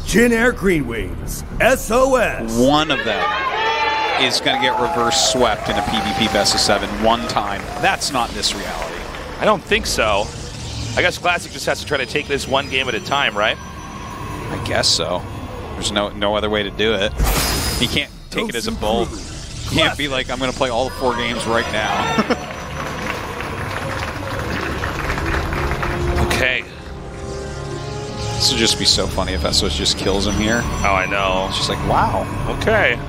Jin Air Green Wings SOS. one of them is going to get reverse swept in a PvP best of 7 one time. That's not this reality. I don't think so. I guess Classic just has to try to take this one game at a time, right? I guess so. There's no other way to do it. He can't take it as a bolt. He can't be like, I'm going to play all 4 games right now. Okay. This would just be so funny if SOS just kills him here. Oh, I know. It's just like, wow. Okay.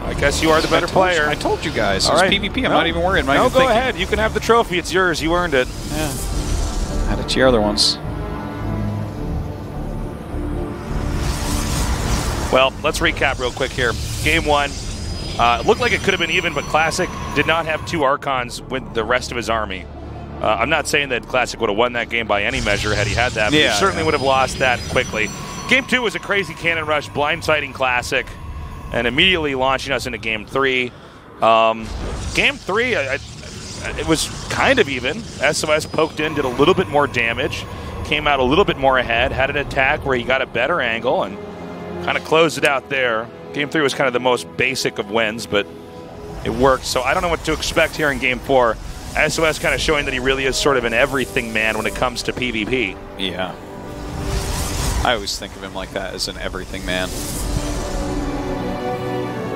I guess you are the better player. I told you guys. All It's right. PvP. I'm No. not even worried. I'm not No, even go thinking. ahead. You can have the trophy. It's yours. You earned it. Yeah. Add it to your other ones. Well, let's recap real quick here. Game 1. It looked like it could have been even, but Classic did not have 2 Archons with the rest of his army. I'm not saying that Classic would have won that game by any measure had he had that, but he certainly would have lost that quickly. Game 2 was a crazy cannon rush, blindsiding Classic, and immediately launching us into Game 3. Game 3, it was kind of even. SOS poked in, did a little bit more damage, came out a little bit more ahead, had an attack where he got a better angle, and kind of closed it out there. Game 3 was kind of the most basic of wins, but it worked. So I don't know what to expect here in Game 4. SOS kind of showing that he really is sort of an everything man when it comes to PvP. Yeah. I always think of him like that, as an everything man.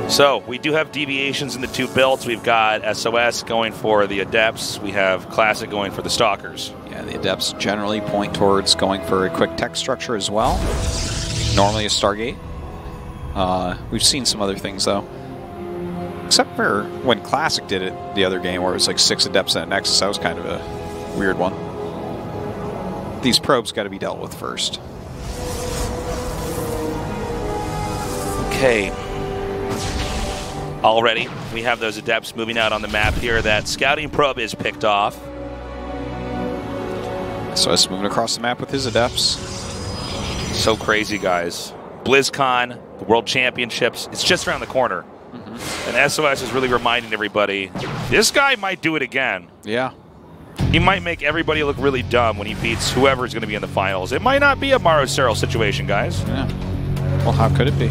So we do have deviations in the 2 builds. We've got SOS going for the Adepts. We have Classic going for the Stalkers. Yeah, the Adepts generally point towards going for a quick tech structure as well. Normally a Stargate. We've seen some other things, though. Except for when Classic did it the other game, where it was like 6 Adepts and a Nexus. That was kind of a weird one. These probes got to be dealt with first. Okay. Already, we have those Adepts moving out on the map here. That scouting probe is picked off. So it's moving across the map with his Adepts. So crazy, guys. BlizzCon, the World Championships, it's just around the corner. And SOS is really reminding everybody, this guy might do it again. Yeah. He might make everybody look really dumb when he beats whoever is going to be in the finals. It might not be a Maro Cyril situation, guys. Yeah. Well, how could it be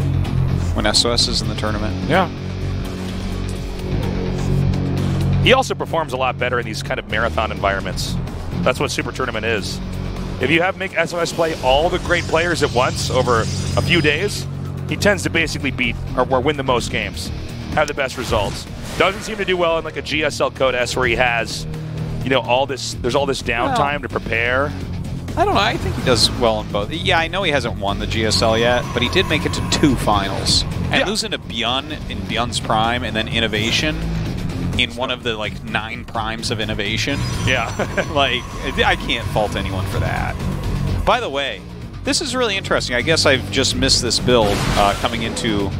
when SOS is in the tournament? Yeah. He also performs a lot better in these kind of marathon environments. That's what Super Tournament is. If you make SOS play all the great players at once over a few days, he tends to basically beat or win the most games, have the best results. Doesn't seem to do well in like a GSL Code S where he has, there's all this downtime to prepare. I don't know. I think he does well in both. Yeah, I know he hasn't won the GSL yet, but he did make it to 2 finals. And losing to Byun in Byun's prime and then Innovation in one of the 9 primes of Innovation. Yeah. I can't fault anyone for that. By the way, this is really interesting. I guess I've just missed this build coming into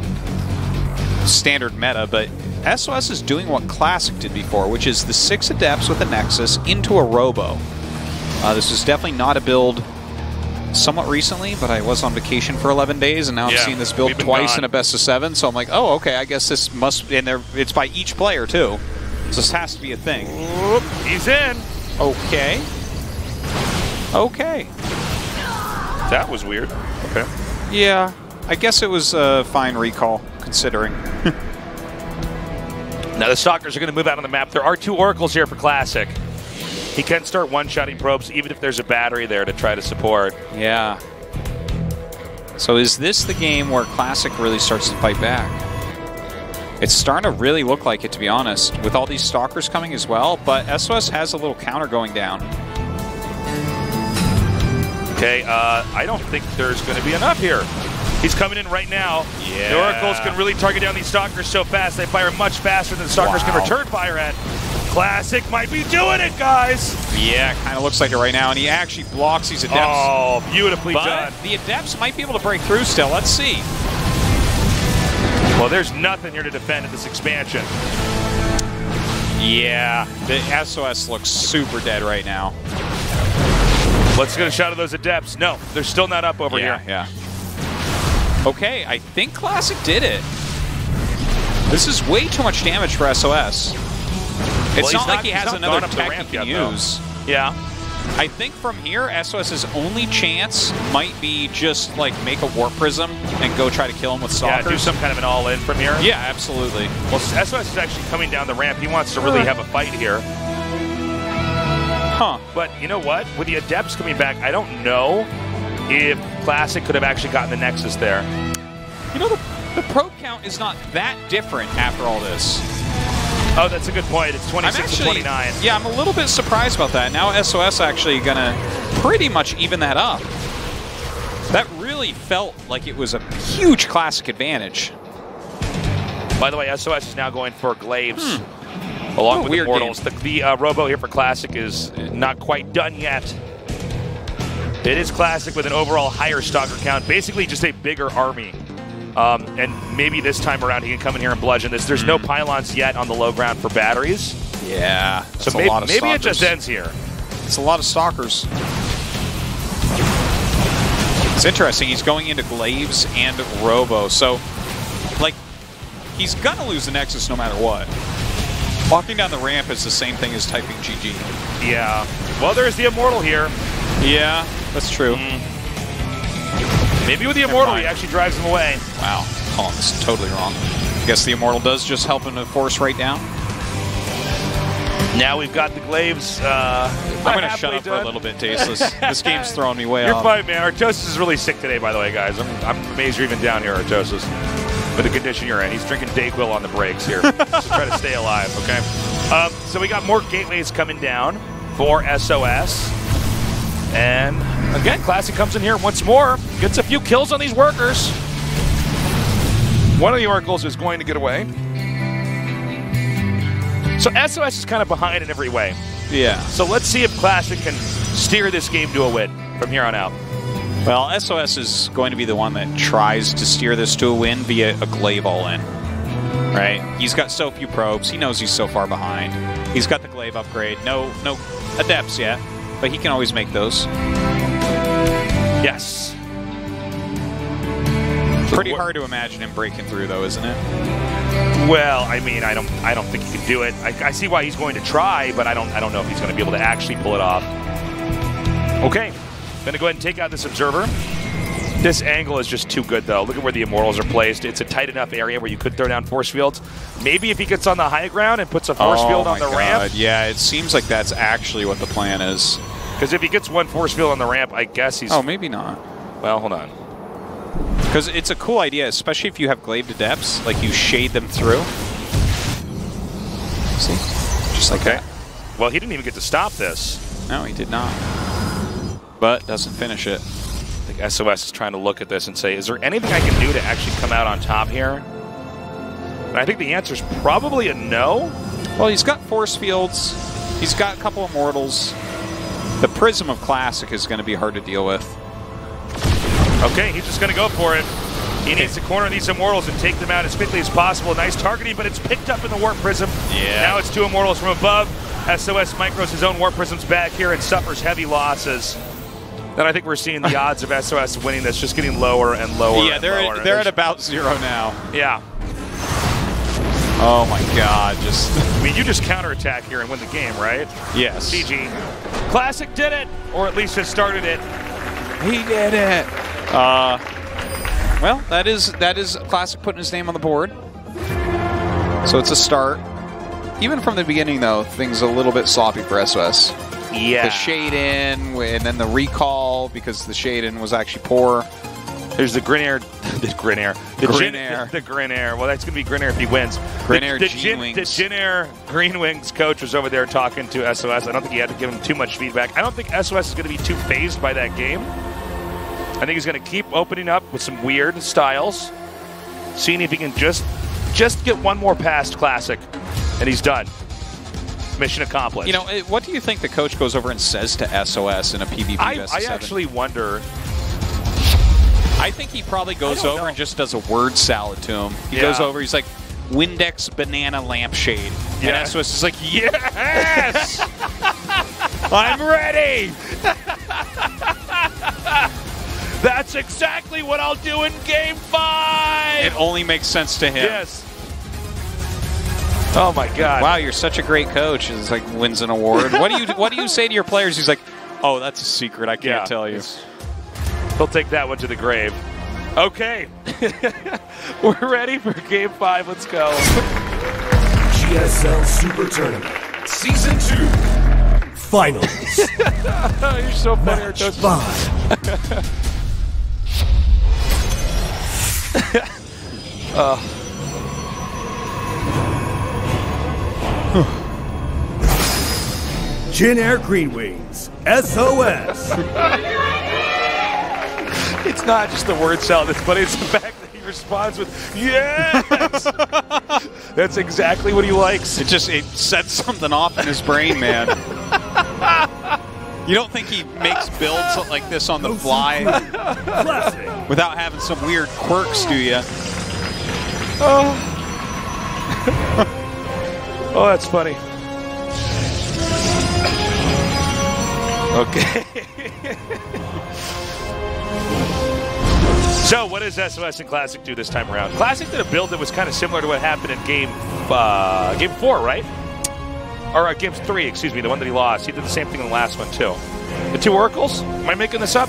standard meta, but SOS is doing what Classic did before, which is the 6 Adepts with a Nexus into a Robo. This was definitely not a build somewhat recently, but I was on vacation for 11 days, and now I'm seeing this build twice in a best of 7, so I'm like, oh, okay, I guess this must, and it's by each player, too. So this has to be a thing. Whoop, he's in. Okay. Okay. That was weird. Okay. Yeah, I guess it was a fine recall, considering. Now the Stalkers are going to move out on the map. There are 2 Oracles here for Classic. He can start one-shotting probes, even if there's a battery there to try to support. Yeah. So is this the game where Classic really starts to fight back? It's starting to really look like it, to be honest, with all these Stalkers coming as well, but SOS has a little counter going down. Okay, I don't think there's going to be enough here. He's coming in right now. Yeah. The Oracles can really target down these Stalkers so fast. They fire much faster than the Stalkers can return fire at. Classic might be doing it, guys. Yeah, kind of looks like it right now, and he actually blocks these Adepts. Oh, beautifully done. The Adepts might be able to break through still. Let's see. Well, there's nothing here to defend in this expansion. Yeah, the SOS looks super dead right now. Let's get a shot of those Adepts. No, they're still not up over here. Yeah. Okay, I think Classic did it. This is way too much damage for SOS. It's not like he has another tech he can use. Yeah. I think from here, SOS's only chance might be just like make a Warp Prism and go try to kill him with Stalkers. Yeah, do some kind of an all-in from here. Yeah, absolutely. Well, SOS is actually coming down the ramp. He wants to really have a fight here. Huh. But you know what? With the Adepts coming back, I don't know if Classic could have actually gotten the Nexus there. You know, the probe count is not that different after all this. Oh, that's a good point. It's 26 to 29. Yeah, I'm a little bit surprised about that. Now SOS actually going to pretty much even that up. That really felt like it was a huge Classic advantage. By the way, SOS is now going for Glaives along with Immortals. The Robo here for Classic is not quite done yet. It is Classic with an overall higher Stalker count, basically just a bigger army. And maybe this time around he can come in here and bludgeon this. There's no pylons yet on the low ground for batteries. Yeah, so maybe it just ends here. It's a lot of Stalkers. It's interesting. He's going into Glaives and Robo. So, like, he's going to lose the Nexus no matter what. Walking down the ramp is the same thing as typing GG. Yeah. Well, there's the Immortal here. Yeah, that's true. Maybe with the Immortal, he actually drives him away. Wow. Oh, this is totally wrong. I guess the Immortal does just help him to force right down. Now we've got the Glaives. I'm going to shut up for a little bit, Tasteless. This game's throwing me way off. You're fine, man. Artosis is really sick today, by the way, guys. I'm amazed you're even down here, Artosis. With the condition you're in. He's drinking Dayquil on the breaks here. So try to stay alive, okay? So we got more gateways coming down for SOS. And again, Classic comes in here once more, gets a few kills on these workers. One of the Oracles is going to get away. So SOS is kind of behind in every way. Yeah. So let's see if Classic can steer this game to a win from here on out. Well, SOS is going to be the one that tries to steer this to a win via a Glaive all-in. Right? He's got so few probes. He knows he's so far behind. He's got the Glaive upgrade. No Adepts yet. But he can always make those. Yes. Pretty hard to imagine him breaking through, though, isn't it? Well, I mean, I don't think he can do it. I see why he's going to try, but I don't know if he's going to be able to actually pull it off. Okay, going to go ahead and take out this Observer. This angle is just too good, though. Look at where the Immortals are placed. It's a tight enough area where you could throw down force fields. Maybe if he gets on the high ground and puts a force field on the ramp. Yeah, it seems like that's actually what the plan is. Because if he gets one force field on the ramp, I guess he's... Oh, maybe not. Well, hold on. Because it's a cool idea, especially if you have Glaive Adepts, like you shade them through. See? Just like that. Well, he didn't even get to stop this. No, he did not. But doesn't finish it. I think SOS is trying to look at this and say, is there anything I can do to actually come out on top here? And I think the answer is probably a no. Well, he's got force fields. He's got a couple Immortals. The Prism of Classic is going to be hard to deal with. Okay, he's just going to go for it. He needs to corner these Immortals and take them out as quickly as possible. Nice targeting, but it's picked up in the Warp Prism. Yeah. Now it's 2 Immortals from above. SOS micros his own Warp Prisms back here and suffers heavy losses. And I think we're seeing the odds of SOS winning this just getting lower and lower. Yeah, they're at about 0 now. Yeah. Oh my God! I mean, you just counterattack here and win the game, right? Yes. GG. Classic did it, or at least just started it. He did it. Well, that is Classic putting his name on the board. So it's a start. Even from the beginning, though, things a little bit sloppy for SOS. Yeah. The shade in, and then the recall because the shade in was actually poor. There's the Grinair. The Grinair. The Grinair. The Grinair. Well, that's going to be Grinair if he wins. Grinair the G-Wings. The Grinair Green Wings coach was over there talking to SOS. I don't think he had to give him too much feedback. I don't think SOS is going to be too phased by that game. I think he's going to keep opening up with some weird styles, seeing if he can just get one more past Classic, and he's done. Mission accomplished. You know, what do you think the coach goes over and says to SOS in a PvP best of 7? I actually wonder. I think he probably goes over and just does a word salad to him. He goes over, he's like, Windex banana lampshade. Yeah. And SOS is like, yes! I'm ready! That's exactly what I'll do in Game 5! It only makes sense to him. Yes. Oh my God! Wow, you're such a great coach. It's like wins an award. What do you say to your players? He's like, oh, that's a secret. I can't tell you. He'll take that one to the grave. Okay, we're ready for Game 5. Let's go. GSL SuperTournament Season 2 Finals. You're so funny. Match 5. Jin Air Green Wings, SOS. It's not just the word salad that's funny, it's the fact that he responds with, yes! That's exactly what he likes. It sets something off in his brain, man. You don't think he makes builds like this on the fly without having some weird quirks, do you? Oh, that's funny. Okay. So, what does SOS and Classic do this time around? Classic did a build that was kind of similar to what happened in Game 4, right? Or Game 3, excuse me, the one that he lost. He did the same thing in the last one, too. The 2 Oracles? Am I making this up?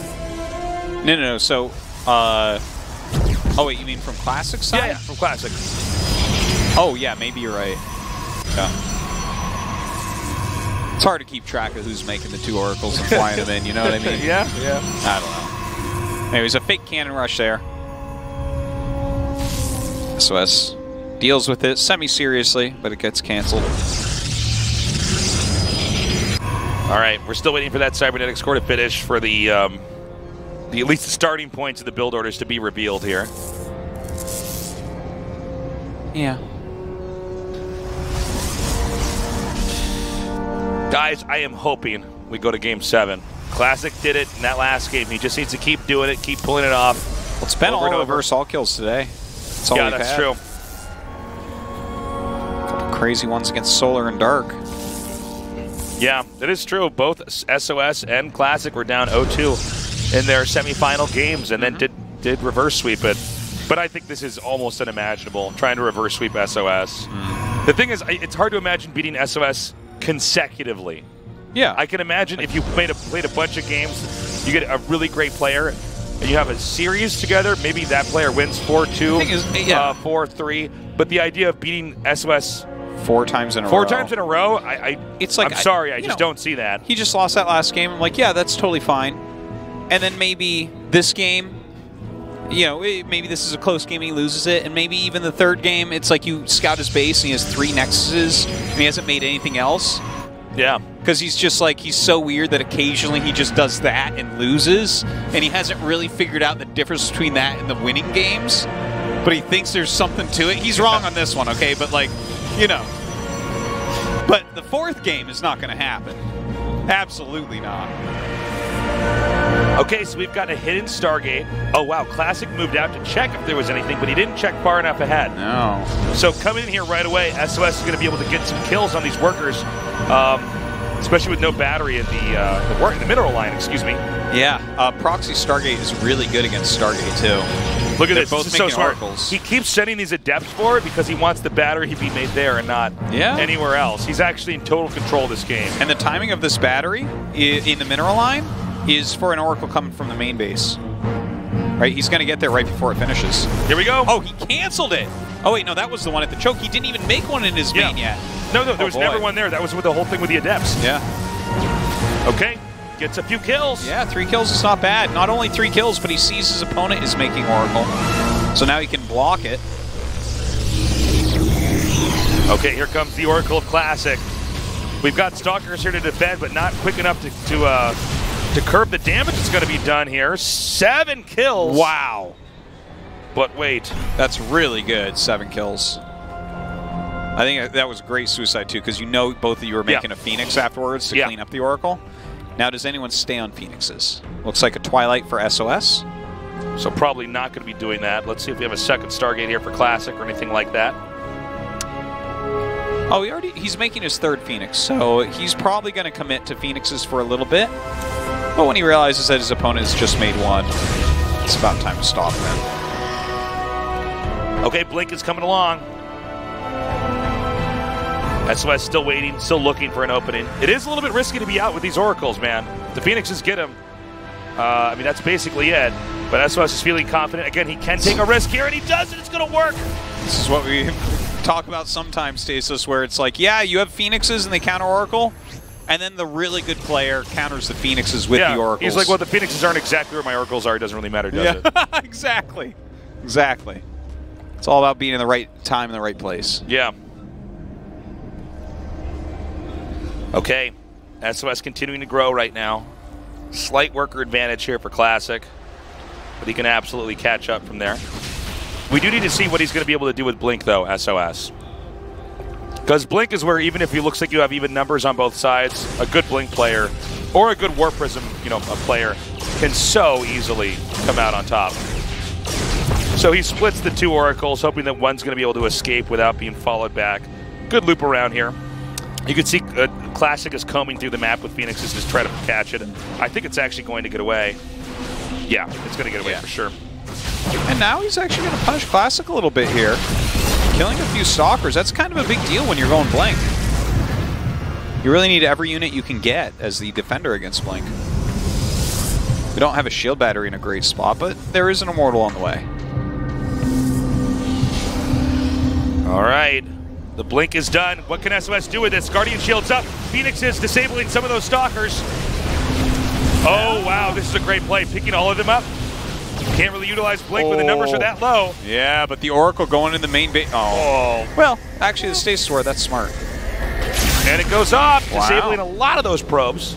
No. So, oh, wait, you mean from Classic side? Yeah, from Classic. Oh, yeah, maybe you're right. Yeah. It's hard to keep track of who's making the 2 Oracles and flying them in, you know what I mean? Yeah. I don't know. Anyways, a fake cannon rush there. SOS deals with it semi-seriously, but it gets canceled. All right, we're still waiting for that cybernetics core to finish for the at least the starting points of the build orders to be revealed here. Yeah. Guys, I am hoping we go to Game 7. Classic did it in that last game. He just needs to keep doing it, keep pulling it off. Well, it's been all reverse all kills today. That's all yeah, we've that's had. true. A couple crazy ones against Solar and Dark. Yeah, it is true. Both SOS and Classic were down 0-2 in their semifinal games and then did reverse sweep it. But I think this is almost unimaginable, trying to reverse sweep SOS. The thing is, it's hard to imagine beating SOS consecutively. Yeah. I can imagine if you played a bunch of games, you get a really great player, and you have a series together, maybe that player wins 4-2, 4-3. But the idea of beating SOS 4 times in a row. 4 times in a row, it's like, I'm sorry, I just don't see that. He just lost that last game. I'm like, yeah, that's totally fine. And then maybe this game, you know, maybe this is a close game and he loses it. And maybe even the third game, it's like you scout his base and he has 3 Nexuses and he hasn't made anything else. Yeah. Because he's just like, he's so weird that occasionally he just does that and loses. And he hasn't really figured out the difference between that and the winning games. But he thinks there's something to it. He's wrong on this one, okay? But like, you know. But the 4th game is not going to happen. Absolutely not. Okay, so we've got a hidden Stargate. Oh, wow. Classic moved out to check if there was anything, but he didn't check far enough ahead. No. So coming in here right away, SOS is going to be able to get some kills on these workers, especially with no battery in the mineral line, excuse me. Yeah, Proxy Stargate is really good against Stargate, too. Look at this. Both This is so smart. oracles. He keeps sending these adepts forward because he wants the battery to be made there and not anywhere else. He's actually in total control of this game. And the timing of this battery in the mineral line is for an oracle coming from the main base. Right, he's going to get there right before it finishes. Here we go. Oh, he canceled it. Oh, wait, no, that was the one at the choke. He didn't even make one in his main yet. No, there was never one there. That was with the whole thing with the adepts. Yeah. Okay, gets a few kills. Yeah, 3 kills is not bad. Not only 3 kills, but he sees his opponent is making oracle. So now he can block it. Okay, here comes the Oracle of Classic. We've got Stalkers here to defend, but not quick enough to curb the damage that's going to be done here. 7 kills. Wow. But wait. That's really good, 7 kills. I think that was great suicide, too, because you know both of you are making a Phoenix afterwards to clean up the Oracle. Now, does anyone stay on Phoenixes? Looks like a Twilight for SOS. So probably not going to be doing that. Let's see if we have a second Stargate here for Classic or anything like that. Oh, he's making his 3rd Phoenix, so he's probably going to commit to Phoenixes for a little bit. But when he realizes that his opponent has just made 1, it's about time to stop him. Okay, Blink is coming along. SOS still waiting, still looking for an opening. It is a little bit risky to be out with these Oracles, man. The Phoenixes get him. I mean, that's basically it. But SOS is feeling confident. Again, he can take a risk here, and he does it. It's going to work. This is what we talk about sometimes, Stasis, where it's like, yeah, you have Phoenixes and they counter Oracle, and then the really good player counters the Phoenixes with the Oracles. He's like, well, the Phoenixes aren't exactly where my Oracles are. It doesn't really matter, does it? Exactly. Exactly. It's all about being in the right time in the right place. Yeah. Okay. SOS continuing to grow right now. Slight worker advantage here for Classic, but he can absolutely catch up from there. We do need to see what he's going to be able to do with Blink, though, SOS. Because Blink is where, even if it looks like you have even numbers on both sides, a good Blink player or a good Warp Prism, a player can so easily come out on top. So he splits the 2 Oracles, hoping that one's going to be able to escape without being followed back. Good loop around here. You can see Classic is combing through the map with Phoenixes to try to catch it. I think it's actually going to get away. Yeah, it's going to get away for sure. And now he's actually going to punish Classic a little bit here. Killing a few Stalkers, that's kind of a big deal when you're going Blink. You really need every unit you can get as the defender against Blink. We don't have a shield battery in a great spot, but there is an Immortal on the way. All right. The Blink is done. What can SOS do with this? Guardian Shield's up. Phoenix is disabling some of those Stalkers. Oh, wow. This is a great play. Picking all of them up. Can't really utilize Blink when the numbers are that low. Yeah, but the Oracle going in the main base. Oh. Well, actually, the Stasis Sword, that's smart. And it goes off, disabling a lot of those probes.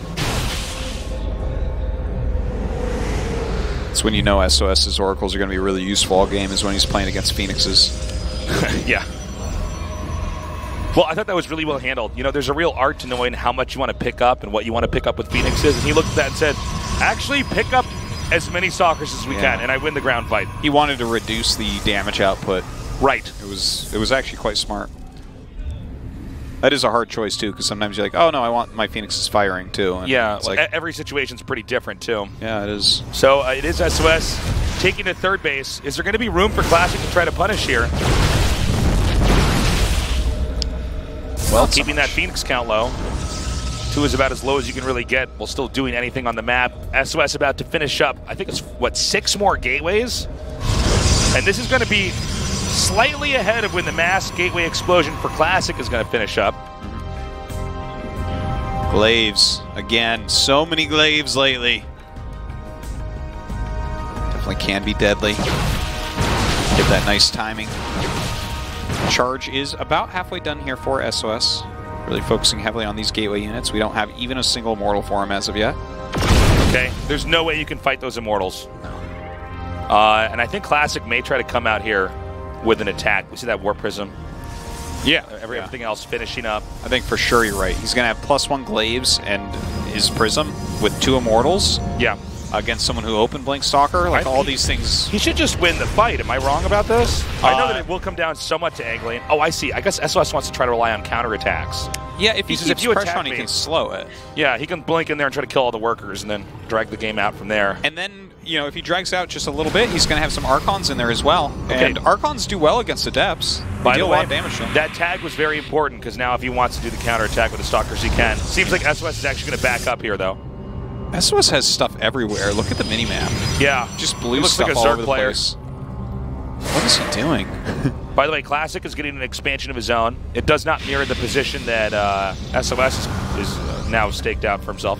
That's when you know SOS's Oracles are going to be really useful all game, is when he's playing against Phoenixes. Yeah. Well, I thought that was really well handled. There's a real art to knowing how much you want to pick up and what you want to pick up with Phoenixes. And he looked at that and said, actually pick up as many Stalkers as we can, and I win the ground fight. He wanted to reduce the damage output. Right. It was actually quite smart. That is a hard choice, too, because sometimes you're like, oh, no, I want my Phoenixes firing, too. And yeah, like, every situation's pretty different, too. Yeah, it is. So it is SOS taking to 3rd base. Is there going to be room for Classic to try to punish here? Well, keeping that Phoenix count low. 2 is about as low as you can really get while still doing anything on the map. SOS about to finish up, I think it's, 6 more gateways? And this is going to be slightly ahead of when the mass gateway explosion for Classic is going to finish up. Glaives. Again, so many Glaives lately. Definitely can be deadly. Get that nice timing. Charge is about halfway done here for SOS. Really focusing heavily on these gateway units. We don't have even a single Immortal for him as of yet. Okay, there's no way you can fight those Immortals. And I think Classic may try to come out here with an attack. We see that Warp Prism. Yeah. Everything else finishing up. I think for sure you're right. He's going to have +1 Glaives and his Prism with 2 Immortals. Yeah. against someone who opened Blink Stalker. Like, all these things. He should just win the fight. Am I wrong about this? I know that it will come down somewhat to angling. Oh, I see. I guess SOS wants to try to rely on counterattacks. Yeah, if he keeps pressure on, he can slow it. Yeah, he can blink in there and try to kill all the workers and then drag the game out from there. And then, you know, if he drags out just a little bit, he's going to have some Archons in there as well. Okay. And Archons do well against Adepts. They deal a lot of damage to them. That tag was very important because now if he wants to do the counterattack with the Stalkers, he can. Seems like SOS is actually going to back up here, though. SOS has stuff everywhere. Look at the minimap. Yeah. Just blue stuff like all over the place. What is he doing? By the way, Classic is getting an expansion of his own. It does not mirror the position that SOS is now staked out for himself.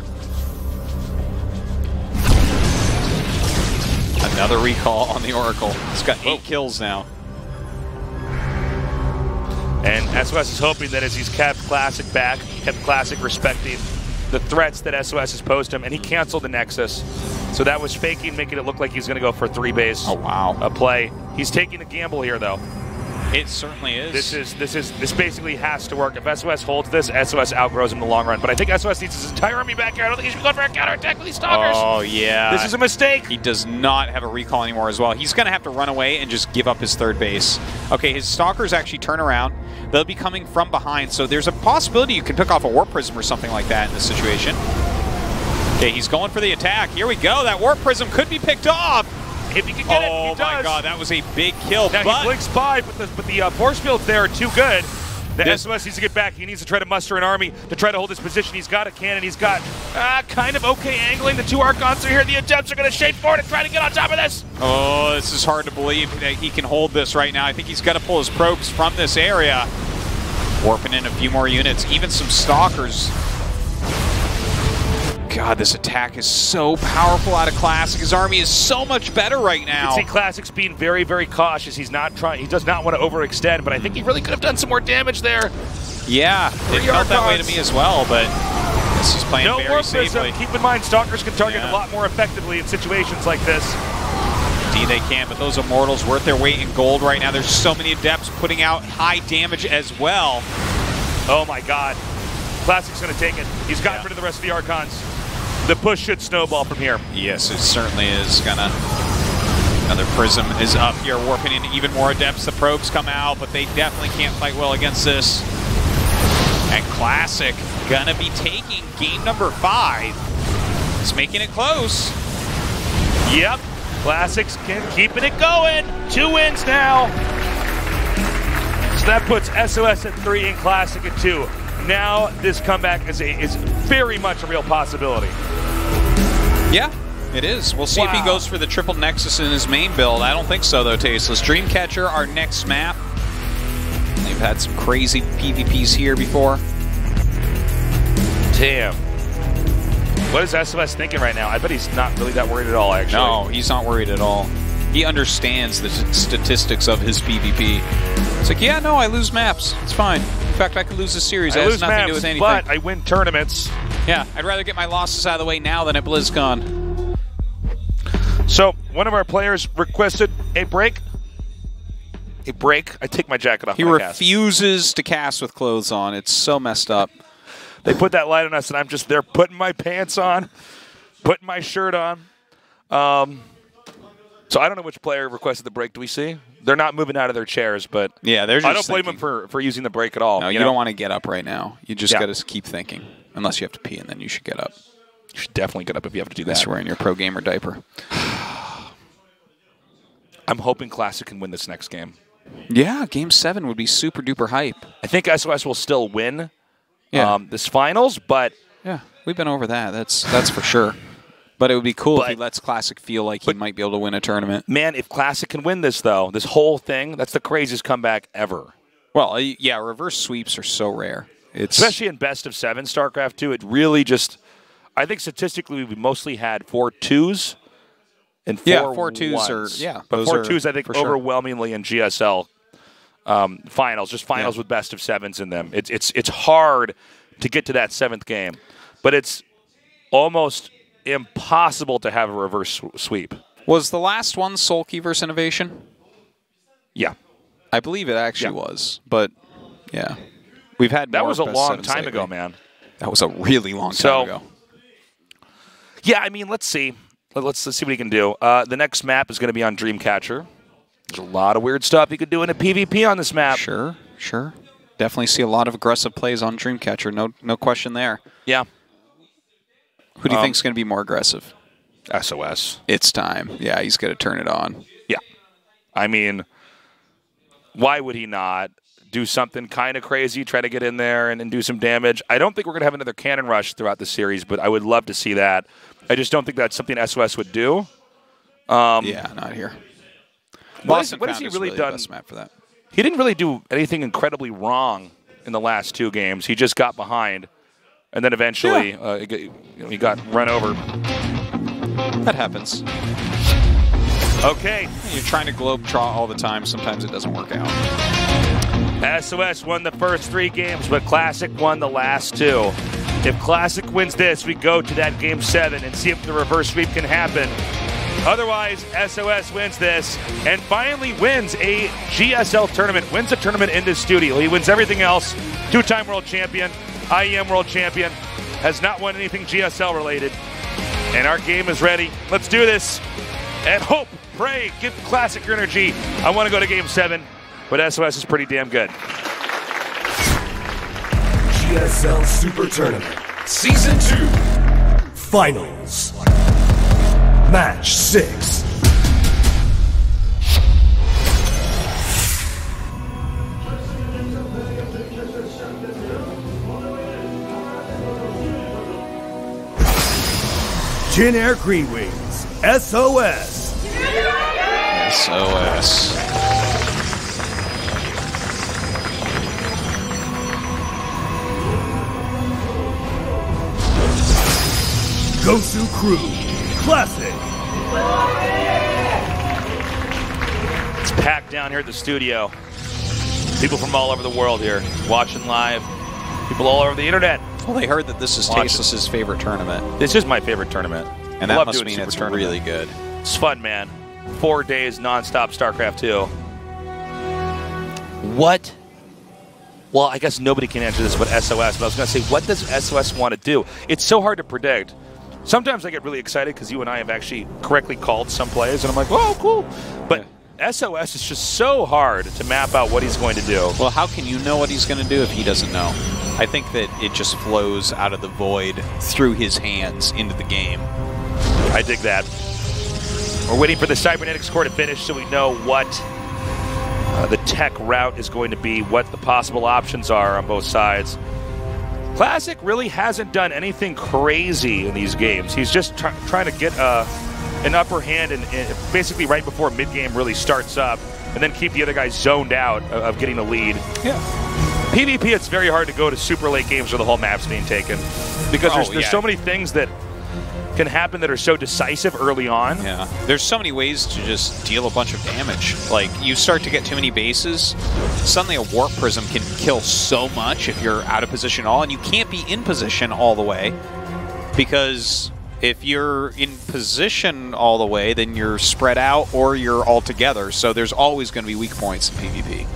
Another recall on the Oracle. He's got 8 kills now. And SOS is hoping that as he's kept Classic back, kept Classic respecting the threats that SOS has posed him, and he canceled the Nexus. So that was faking, making it look like he's going to go for a 3-base play. He's taking a gamble here, though. It certainly is. This basically has to work. If SOS holds this, SOS outgrows him in the long run. But I think SOS needs his entire army back here. I don't think he should be going for a counterattack with these Stalkers. Oh, yeah. This is a mistake. He does not have a recall anymore as well. He's going to have to run away and just give up his 3rd base. Okay, his Stalkers actually turn around. They'll be coming from behind, so there's a possibility you can pick off a Warp Prism or something like that in this situation. Okay, he's going for the attack. Here we go. That Warp Prism could be picked off. If he can get it, he does. Oh my god, that was a big kill. Now he blinks by, but the force fields there are too good. The SOS needs to get back. He needs to try to muster an army to try to hold his position. He's got a cannon. He's got kind of okay angling. The 2 Archons are here. The Adepts are going to shape forward and try to get on top of this. Oh, this is hard to believe that he can hold this right now. I think he's got to pull his probes from this area. Warping in a few more units, even some Stalkers. God, this attack is so powerful out of Classic. His army is so much better right now. You can see Classic's being very, very cautious. He's not trying. He does not want to overextend, but I think he really could have done some more damage there. Yeah, it felt that way to me as well, but he's playing very safely. Keep in mind, Stalkers can target a lot more effectively in situations like this. Indeed they can, but those Immortals worth their weight in gold right now. There's so many Adepts putting out high damage as well. Oh my god. Classic's going to take it. He's got rid of the rest of the Archons. The push should snowball from here. Yes, it certainly is gonna. Another Prism is up here, warping into even more Adepts. The probes come out, but they definitely can't fight well against this. And Classic gonna be taking game number 5. He's making it close. Yep, Classic's keeping it going. 2 wins now. So that puts SOS at 3 and Classic at 2. Now this comeback is very much a real possibility. Yeah, it is. We'll see if he goes for the triple Nexus in his main build. I don't think so, though, Tasteless. Dreamcatcher, our next map. They've had some crazy PvPs here before. Damn. What is SOS thinking right now? I bet he's not really that worried at all, actually. No, he's not worried at all. He understands the statistics of his PvP. It's like, yeah, no, I lose maps. It's fine. In fact, I could lose this series. It has nothing to do with anything. But I win tournaments. Yeah, I'd rather get my losses out of the way now than at BlizzCon. So, one of our players requested a break. A break? I take my jacket off. He refuses to cast with clothes on. It's so messed up. They put that light on us, and I'm just there putting my pants on, putting my shirt on. So I don't know which player requested the break. Do we see? They're not moving out of their chairs, but yeah, they're just I don't blame them for using the break at all. No, you don't want to get up right now. You just got to keep thinking. Unless you have to pee, and then you should get up. You should definitely get up if you have to do that. Unless you're wearing your pro gamer diaper. I'm hoping Classic can win this next game. Yeah, Game 7 would be super duper hype. I think SOS will still win this finals, but yeah, we've been over that. That's for sure. But it would be cool if he lets Classic feel like he might be able to win a tournament. Man, if Classic can win this, though, this whole thing, that's the craziest comeback ever. Well, yeah, reverse sweeps are so rare. Especially in best of 7 StarCraft 2, it really just, I think statistically we mostly had 4 2s and 4 2s ones. are, but 4 2s I think overwhelmingly in GSL finals, just finals with best of 7s in them. It's hard to get to that 7th game, but it's almost impossible to have a reverse sweep. Was the last one Sulky versus Innovation? Yeah. I believe it actually was, but yeah. We've had that was a long time ago, man. That was a really long time ago. Yeah, I mean, let's see. let's see what he can do. The next map is going to be on Dreamcatcher. There's a lot of weird stuff you could do in a PvP on this map. Sure, sure. Definitely see a lot of aggressive plays on Dreamcatcher. No question there. Yeah. Who do you think is going to be more aggressive? SOS. It's time. Yeah, he's going to turn it on. Yeah. I mean, why would he not do something kind of crazy, try to get in there and do some damage? I don't think we're going to have another cannon rush throughout the series, but I would love to see that. I just don't think that's something SOS would do. Yeah, not here. What has he really done? The best map for that. He didn't really do anything incredibly wrong in the last 2 games. He just got behind, and then eventually he got run over. That happens. Okay. You're trying to globe-trot all the time. Sometimes it doesn't work out. SOS won the first 3 games, but Classic won the last 2. If Classic wins this, we go to that Game 7 and see if the reverse sweep can happen. Otherwise, SOS wins this and finally wins a GSL tournament, wins a tournament in this studio. He wins everything else. 2-time world champion, IEM world champion, has not won anything GSL related. And our game is ready. Let's do this. And hope, pray, give Classic your energy. I want to go to Game 7, but SOS is pretty damn good. GSL Super Tournament Season 2 Finals Match 6. Jin Air Green Wings, SOS. SOS. Gosu Crew, Classic. It's packed down here at the studio. People from all over the world here watching live. People all over the internet. Well, they heard that this is Tasteless's favorite tournament. This is my favorite tournament. And that must mean it's really good. It's fun, man. 4 days nonstop StarCraft 2. What? Well, I guess nobody can answer this but SOS, but I was going to say, what does SOS want to do? It's so hard to predict. Sometimes I get really excited because you and I have actually correctly called some plays, and I'm like, oh, cool. But SOS is just so hard to map out what he's going to do. Well, how can you know what he's going to do if he doesn't know? I think that it just flows out of the void through his hands into the game. I dig that. We're waiting for the cybernetics core to finish so we know what the tech route is going to be, what the possible options are on both sides. Classic really hasn't done anything crazy in these games. He's just trying to get an upper hand and basically right before mid-game really starts up and then keep the other guys zoned out of getting the lead. Yeah. PvP, it's very hard to go to super late games where the whole map's being taken because there's so many things that can happen that are so decisive early on. Yeah, there's so many ways to just deal a bunch of damage. Like, you start to get too many bases, suddenly a Warp Prism can kill so much if you're out of position at all, and you can't be in position all the way, because if you're in position all the way, then you're spread out or you're all together, so there's always going to be weak points in PvP.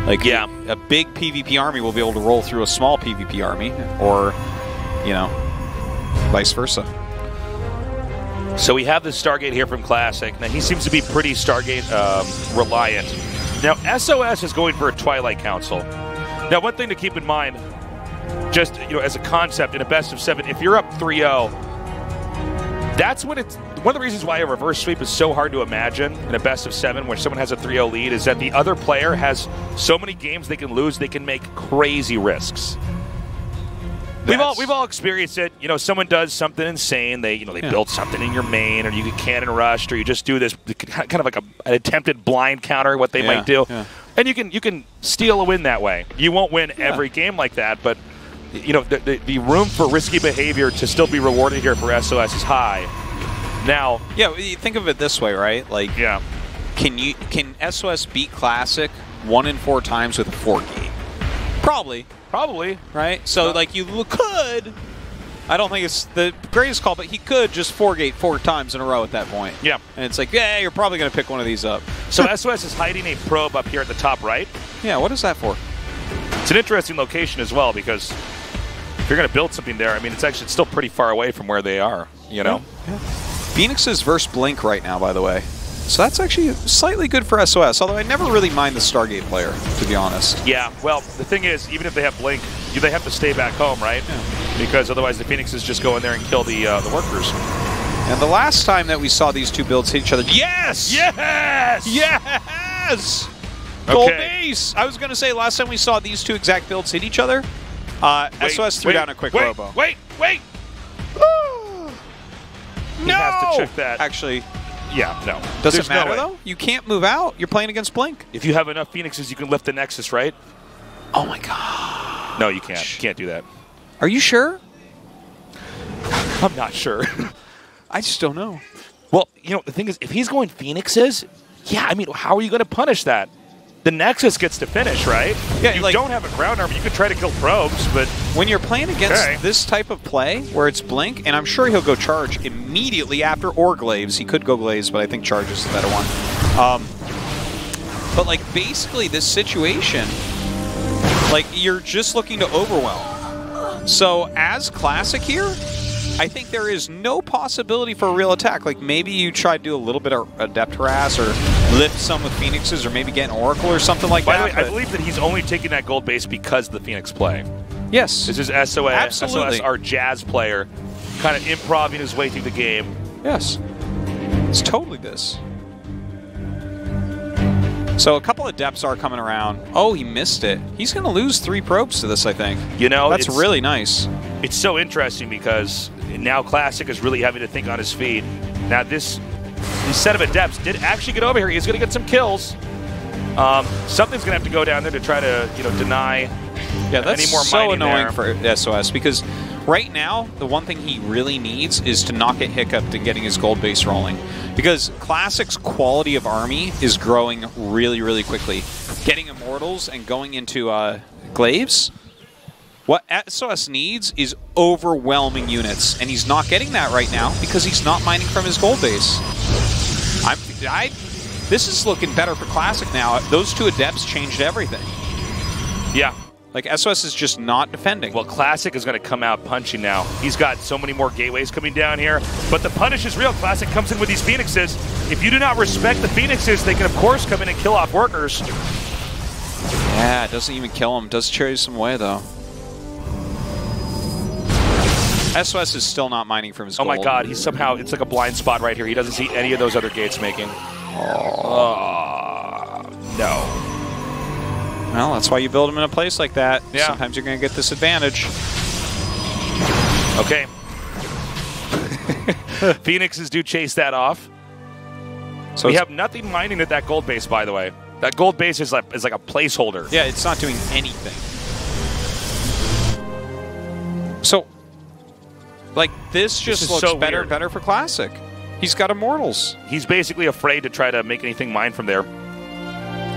Like, a big PvP army will be able to roll through a small PvP army, or, you know, vice versa. So we have the Stargate here from Classic. Now, he seems to be pretty Stargate reliant. Now, SOS is going for a Twilight Council. Now, one thing to keep in mind, just as a concept in a best of 7, if you're up 3-0, that's when it's one of the reasons why a reverse sweep is so hard to imagine in a best of 7 where someone has a 3-0 lead is that the other player has so many games they can lose, they can make crazy risks. We've all experienced it. Someone does something insane. They build something in your main, or you get cannon rushed, or you just do this kind of like an attempted blind counter, what they might do, and you can steal a win that way. You won't win every game like that, but the room for risky behavior to still be rewarded here for SOS is high. Now, think of it this way, right? Like, can SOS beat Classic 1 in 4 times with a 4-gate? Probably, right? So, like, you could. I don't think it's the greatest call, but he could just 4-gate 4 times in a row at that point. Yeah. And it's like, you're probably going to pick one of these up. So SOS is hiding a probe up here at the top right. Yeah, what is that for? It's an interesting location as well, because if you're going to build something there, I mean, it's still pretty far away from where they are, Yeah. Phoenixes versus Blink right now, by the way. So that's actually slightly good for SOS, although I never really mind the Stargate player, to be honest. Yeah, well, the thing is, even if they have Blink, they have to stay back home, right? Yeah. Because otherwise the Phoenixes just go in there and kill the workers. And the last time that we saw these two builds hit each other... Yes! Yes! Yes! Gold base! I was going to say, last time we saw these two exact builds hit each other, SOS threw down a quick robo. Wait! He has to check that. Actually... Yeah, no. Does it matter, though? You can't move out. You're playing against Blink. If you have enough Phoenixes, you can lift the Nexus, right? Oh, my God. No, you can't. You can't do that. Are you sure? I'm not sure. I just don't know. Well, you know, the thing is, if he's going Phoenixes, yeah, I mean, how are you going to punish that? The Nexus gets to finish, right? Yeah, you don't have a ground armor. You could try to kill probes, but... When you're playing against this type of play, where it's Blink, and I'm sure he'll go Charge immediately after, or Glaives. He could go Glaives, but I think Charge is the better one. But, like, basically this situation, like, you're just looking to overwhelm. So, as Classic here, I think there is no possibility for a real attack. Like, maybe you try to do a little bit of Adept Harass or lift some with Phoenixes or maybe get an Oracle or something like that. By the way, I believe that he's only taking that gold base because of the Phoenix play. Yes. This is SOS. Absolutely. SOS, our Jazz player, kind of improvising his way through the game. Yes. It's totally this. So a couple of Depths are coming around. Oh, he missed it. He's going to lose 3 probes to this, I think. You know, that's really nice. It's so interesting because now Classic is really having to think on his feet. Now this set of Adepts did actually get over here. He's going to get some kills. Something's going to have to go down there to try to, you know, deny any more so mining annoying there. for SOS because right now the one thing he really needs is to not get hiccuped and getting his gold base rolling. Because Classic's quality of army is growing really, really quickly. Getting Immortals and going into Glaives, what SOS needs is overwhelming units, and he's not getting that right now because he's not mining from his gold base. This is looking better for Classic now. Those 2 Adepts changed everything. Yeah. Like, SOS is just not defending. Well, Classic is going to come out punching now. He's got so many more gateways coming down here. But the punish is real. Classic comes in with these Phoenixes. If you do not respect the Phoenixes, they can, of course, come in and kill off workers. Yeah, it doesn't even kill him. Does carry some way, though. SOS is still not mining from his gold. Oh, my God. He's somehow, it's like a blind spot right here. He doesn't see any of those other gates making. No. Well, that's why you build them in a place like that. Yeah. Sometimes you're going to get this advantage. Okay. Phoenixes do chase that off. So we have nothing mining at that gold base, by the way. That gold base is like a placeholder. Yeah, it's not doing anything. So, like, this just looks so better and better for Classic. He's got Immortals. He's basically afraid to try to make anything mine from there.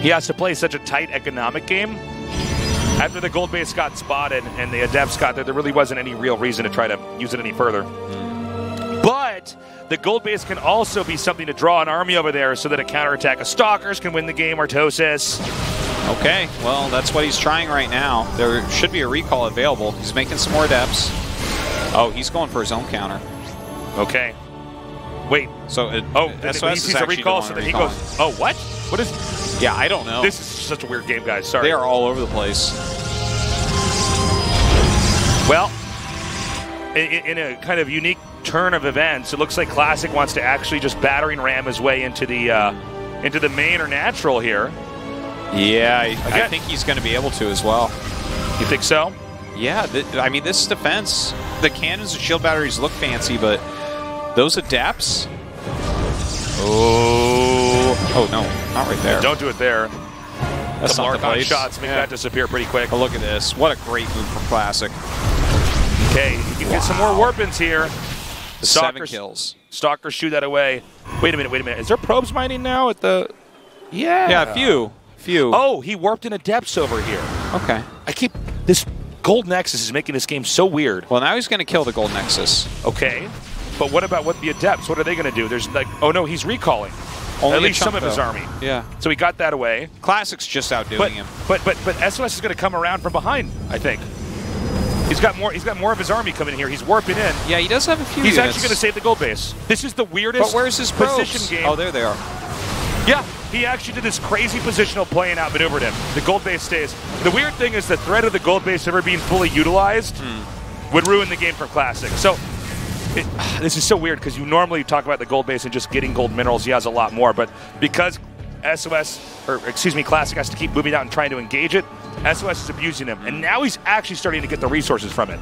He has to play such a tight economic game. After the gold base got spotted and the Adepts got there, there really wasn't any real reason to try to use it any further. But the gold base can also be something to draw an army over there so that a counterattack of Stalkers can win the game, Artosis. Okay, well, that's what he's trying right now. There should be a recall available. He's making some more Adepts. Oh, he's going for his own counter. Okay. Wait. So, SOS he sees a recall, so then he goes, oh, what? What is... Yeah, I don't know. This is such a weird game, guys. Sorry. They are all over the place. Well, in a kind of unique turn of events, it looks like Classic wants to actually just battering ram his way into the main or natural here. Yeah, I think he's going to be able to as well. You think so? Yeah, I mean, this defense, the cannons and shield batteries look fancy, but those Adepts... Oh, no, not right there. Don't do it there. That's not the place. Shots make that disappear pretty quick. Oh, look at this. What a great move from Classic. Okay, you can get some more warpins here. The 7 kills. Stalkers shoot that away. Wait a minute. Is there probes mining now at the... Yeah. Yeah, a few. Oh, he warped in Adepts over here. Okay. This Gold Nexus is making this game so weird. Well, now he's going to kill the Gold Nexus. Okay. But what about the Adepts? What are they going to do? There's like... Oh, no, he's recalling. Only at least some of his army. Yeah. So he got that away. Classic's just outdoing him. But SOS is going to come around from behind, I think. He's got more of his army coming in here. He's warping in. Yeah, he does have a few He's units. actually going to save the gold base. This is the weirdest But where's his position probes? game. Oh, there they are. Yeah, he actually did this crazy positional play and outmaneuvered him. The gold base stays. The weird thing is the threat of the gold base ever being fully utilized would ruin the game for Classic. So this is so weird because you normally talk about the gold base and just getting gold minerals. He has a lot more, but because Classic has to keep moving out and trying to engage it, SOS is abusing him, and now he's actually starting to get the resources from it.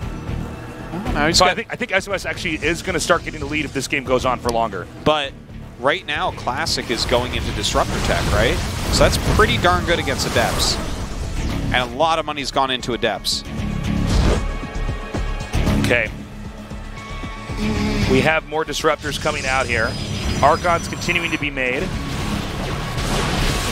So I think SOS actually is going to start getting the lead if this game goes on for longer. But right now, Classic is going into Disruptor Tech, right? So that's pretty darn good against Adepts. And a lot of money's gone into Adepts. Okay. We have more Disruptors coming out here. Archons continuing to be made.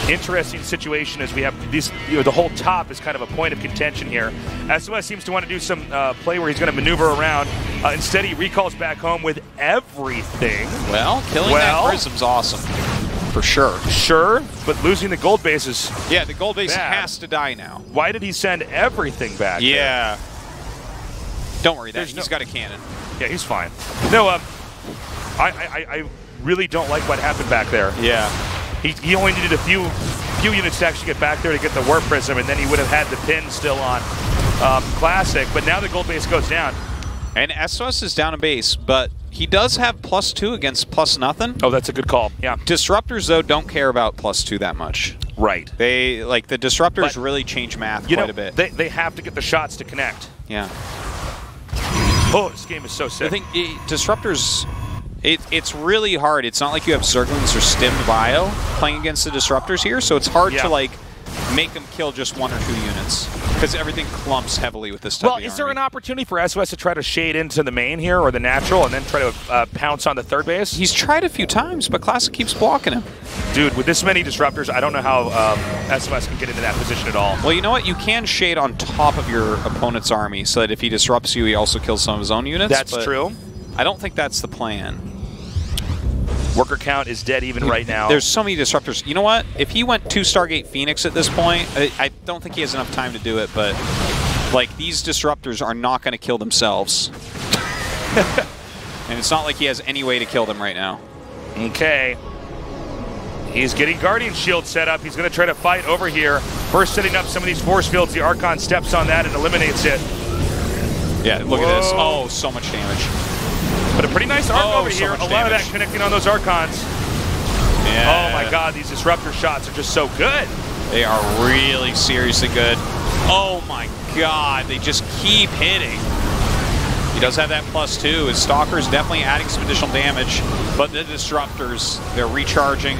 Interesting situation as we have this, the whole top is kind of a point of contention here. SOS seems to want to do some play where he's going to maneuver around. Instead, he recalls back home with everything. Well, killing that Prism's awesome. For sure. Sure, but losing the gold base is Yeah, the gold base bad. has to die now. Why did he send everything back Yeah. there? Don't worry, he's got a cannon. Yeah, he's fine. No, I really don't like what happened back there. Yeah. He only needed a few units to actually get back there to get the Warp Prism, and then he would have had the pin still on Classic. But now the gold base goes down. And SOS is down a base, but he does have +2 against +0. Oh, that's a good call. Yeah. Disruptors, though, don't care about +2 that much. Right. They, like, the Disruptors But, really change math you quite know, a bit. They have to get the shots to connect. Yeah. Oh, this game is so sick. I think Disruptors, it's really hard. It's not like you have Zerglings or Stimmed Bio playing against the Disruptors here, so it's hard to, like, make them kill just 1 or 2 units because everything clumps heavily with this type of Well, is there an opportunity for SOS to try to shade into the main here or the natural and then try to pounce on the third base? He's tried a few times, but Classic keeps blocking him. Dude, with this many Disruptors, I don't know how SOS can get into that position at all. Well, you know what? You can shade on top of your opponent's army so that if he disrupts you, he also kills some of his own units. That's true. I don't think that's the plan. Worker count is dead even right now. There's so many Disruptors. You know what? If he went 2 Stargate Phoenix at this point, I don't think he has enough time to do it, but like these Disruptors are not going to kill themselves. And it's not like he has any way to kill them right now. Okay. He's getting Guardian Shield set up. He's going to try to fight over here. First setting up some of these force fields. The Archon steps on that and eliminates it. Yeah, look at this. Oh, so much damage. But a pretty nice arc over so here. much A lot of that damage. connecting on those Archons. Yeah. Oh my god, these Disruptor shots are just so good. They are really seriously good. Oh my god, they just keep hitting. He does have that +2. His Stalker's definitely adding some additional damage, but the Disruptors, they're recharging,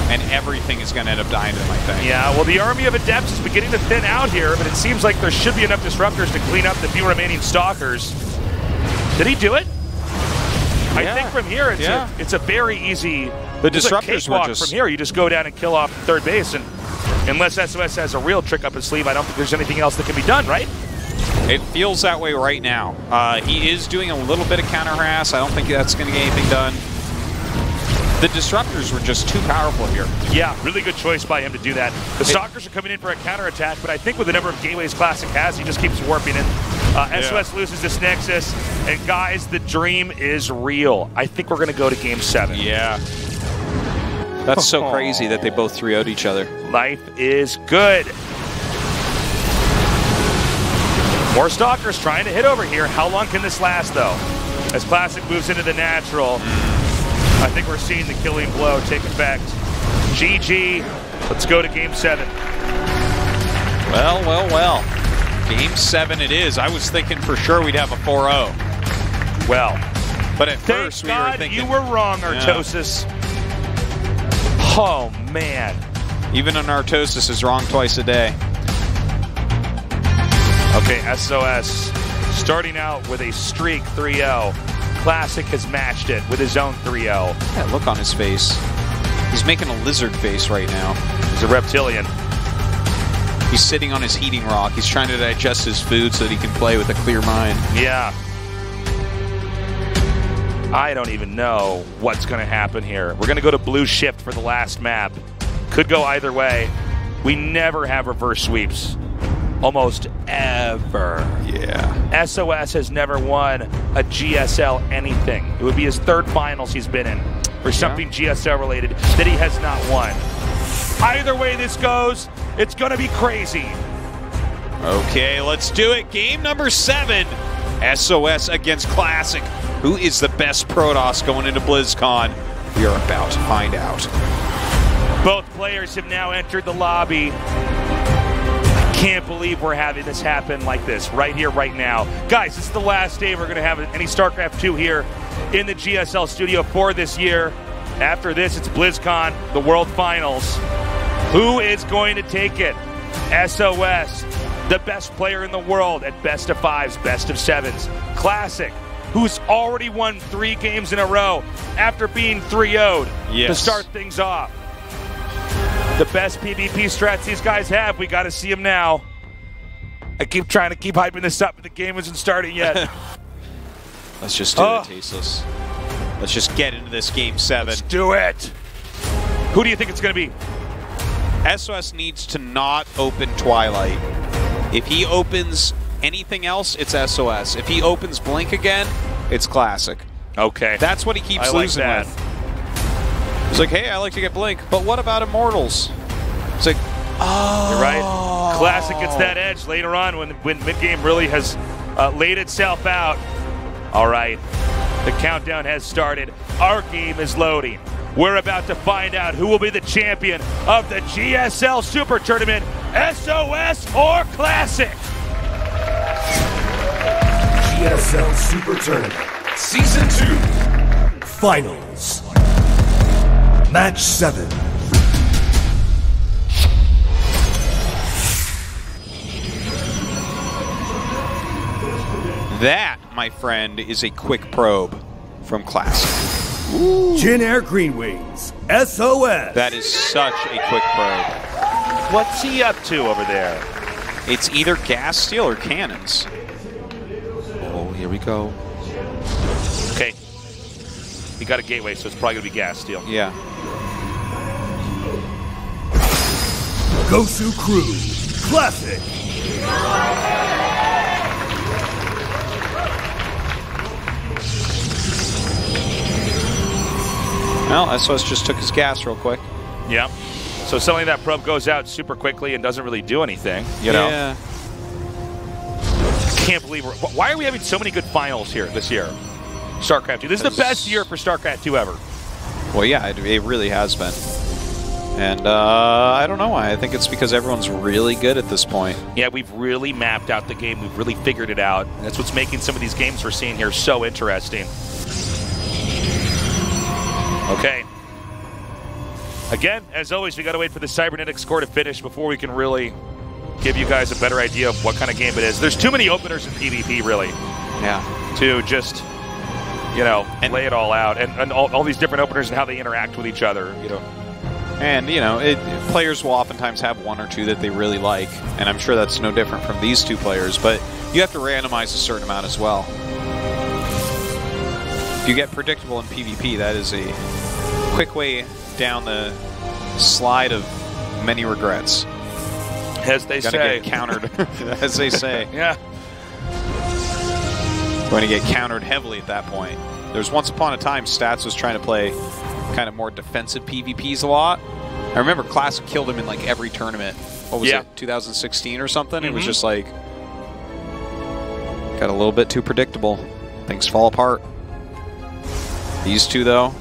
and everything is going to end up dying to them, I think. Yeah, well, the army of Adepts is beginning to thin out here, but it seems like there should be enough Disruptors to clean up the few remaining Stalkers. Did he do it? I think from here, it's a very easy Disruptors were just from here. You just go down and kill off the third base, and unless SOS has a real trick up his sleeve, I don't think there's anything else that can be done, right? It feels that way right now. He is doing a little bit of counter harass. I don't think that's going to get anything done. The Disruptors were just too powerful here. Yeah, really good choice by him to do that. The Stalkers are coming in for a counterattack, but I think with the number of gateways Classic has, he just keeps warping in. SOS loses this Nexus, and guys, the dream is real. I think we're going to go to Game 7. Yeah. That's so crazy that they both 3-0'd each other. Life is good. More Stalkers trying to hit over here. How long can this last, though? As Classic moves into the natural, I think we're seeing the killing blow take effect. GG. Let's go to Game 7. Well, well, well. Game 7 it is. I was thinking for sure we'd have a 4-0. Well, but at thank first we God were thinking... you were wrong, Artosis. Yeah. Oh, man. Even an Artosis is wrong twice a day. Okay, SOS starting out with a streak 3-0. Classic has matched it with his own 3-0. That look on his face. He's making a lizard face right now. He's a reptilian. He's sitting on his heating rock. He's trying to digest his food so that he can play with a clear mind. Yeah. I don't even know what's going to happen here. We're going to go to blue shift for the last map. Could go either way. We never have reverse sweeps. almost ever. Yeah. SOS has never won a GSL anything. It would be his 3rd finals he's been in for something GSL related that he has not won. Either way this goes, it's going to be crazy. Okay, let's do it. Game number 7. SOS against Classic. Who is the best Protoss going into BlizzCon? We are about to find out. Both players have now entered the lobby. I can't believe we're having this happen like this, right here, right now. Guys, this is the last day we're going to have any StarCraft 2 here in the GSL studio for this year. After this, it's BlizzCon, the World Finals. Who is going to take it? SOS, the best player in the world at best of 5s, best of 7s. Classic, who's already won 3 games in a row after being 3-0'd to start things off. The best PvP strats these guys have, we got to see them now. I keep trying to keep hyping this up, but the game isn't starting yet. Let's just do it, Tasteless. Let's just get into this game 7. Let's do it. Who do you think it's going to be? SOS needs to not open Twilight. If he opens anything else, it's SOS. If he opens Blink again, it's Classic. Okay. That's what he keeps losing with. He's like, hey, I like to get Blink, but what about Immortals? It's like, oh. You're right. Classic gets that edge later on when mid-game really has laid itself out. All right. The countdown has started. Our game is loading. We're about to find out who will be the champion of the GSL Super Tournament, SOS or Classic. GSL Super Tournament Season 2 Finals. Match 7. That, my friend, is a quick probe from Classic. Jin Air Green Wings, SOS. That is such a quick probe. What's he up to over there? It's either gas steel or cannons. Oh, here we go. Okay. He got a gateway, so it's probably going to be gas steel. Yeah. Gosu Crew, Classic. Well, SOS just took his gas real quick. Yeah. So suddenly that probe goes out super quickly and doesn't really do anything, you know? Yeah. Can't believe why are we having so many good finals here this year? StarCraft 2. This is the best year for StarCraft 2 ever. Well, yeah, it really has been. And I don't know why. I think it's because everyone's really good at this point. Yeah, we've really mapped out the game. We've really figured it out. And that's what's making some of these games we're seeing here so interesting. Okay. Again, as always, we got to wait for the cybernetic score to finish before we can really give you guys a better idea of what kind of game it is. There's too many openers in PvP, really. Yeah. To just, you know, and lay it all out. And all these different openers and how they interact with each other, you know. And, you know, players will oftentimes have one or two that they really like, and I'm sure that's no different from these two players, but you have to randomize a certain amount as well. If you get predictable in PvP, that is a quick way down the slide of many regrets. As they say. Get countered, as they say. Yeah. Going to get countered heavily at that point. There's once upon a time Stats was trying to play kind of more defensive PvPs a lot. I remember Classic killed him in like every tournament. What was it, 2016 or something? It was just like, got a little bit too predictable. Things fall apart. These two, though,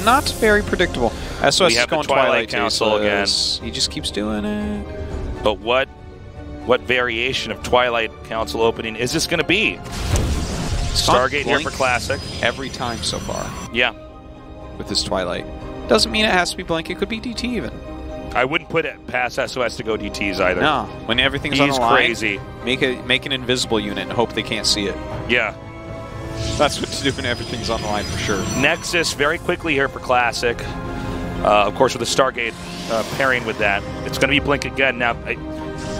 not very predictable. SOS is going Twilight Council again. He just keeps doing it. But what variation of Twilight Council opening is this going to be? Stargate here for Classic. Every time so far. Yeah. With this Twilight. Doesn't mean it has to be Blink. It could be DT even. I wouldn't put it past SOS to go DTs either. No. When everything's on the line, crazy. Make an invisible unit and hope they can't see it. Yeah. That's what to do when everything's on the line for sure. Nexus very quickly here for Classic. Of course, with the Stargate pairing with that. It's going to be Blink again. Now,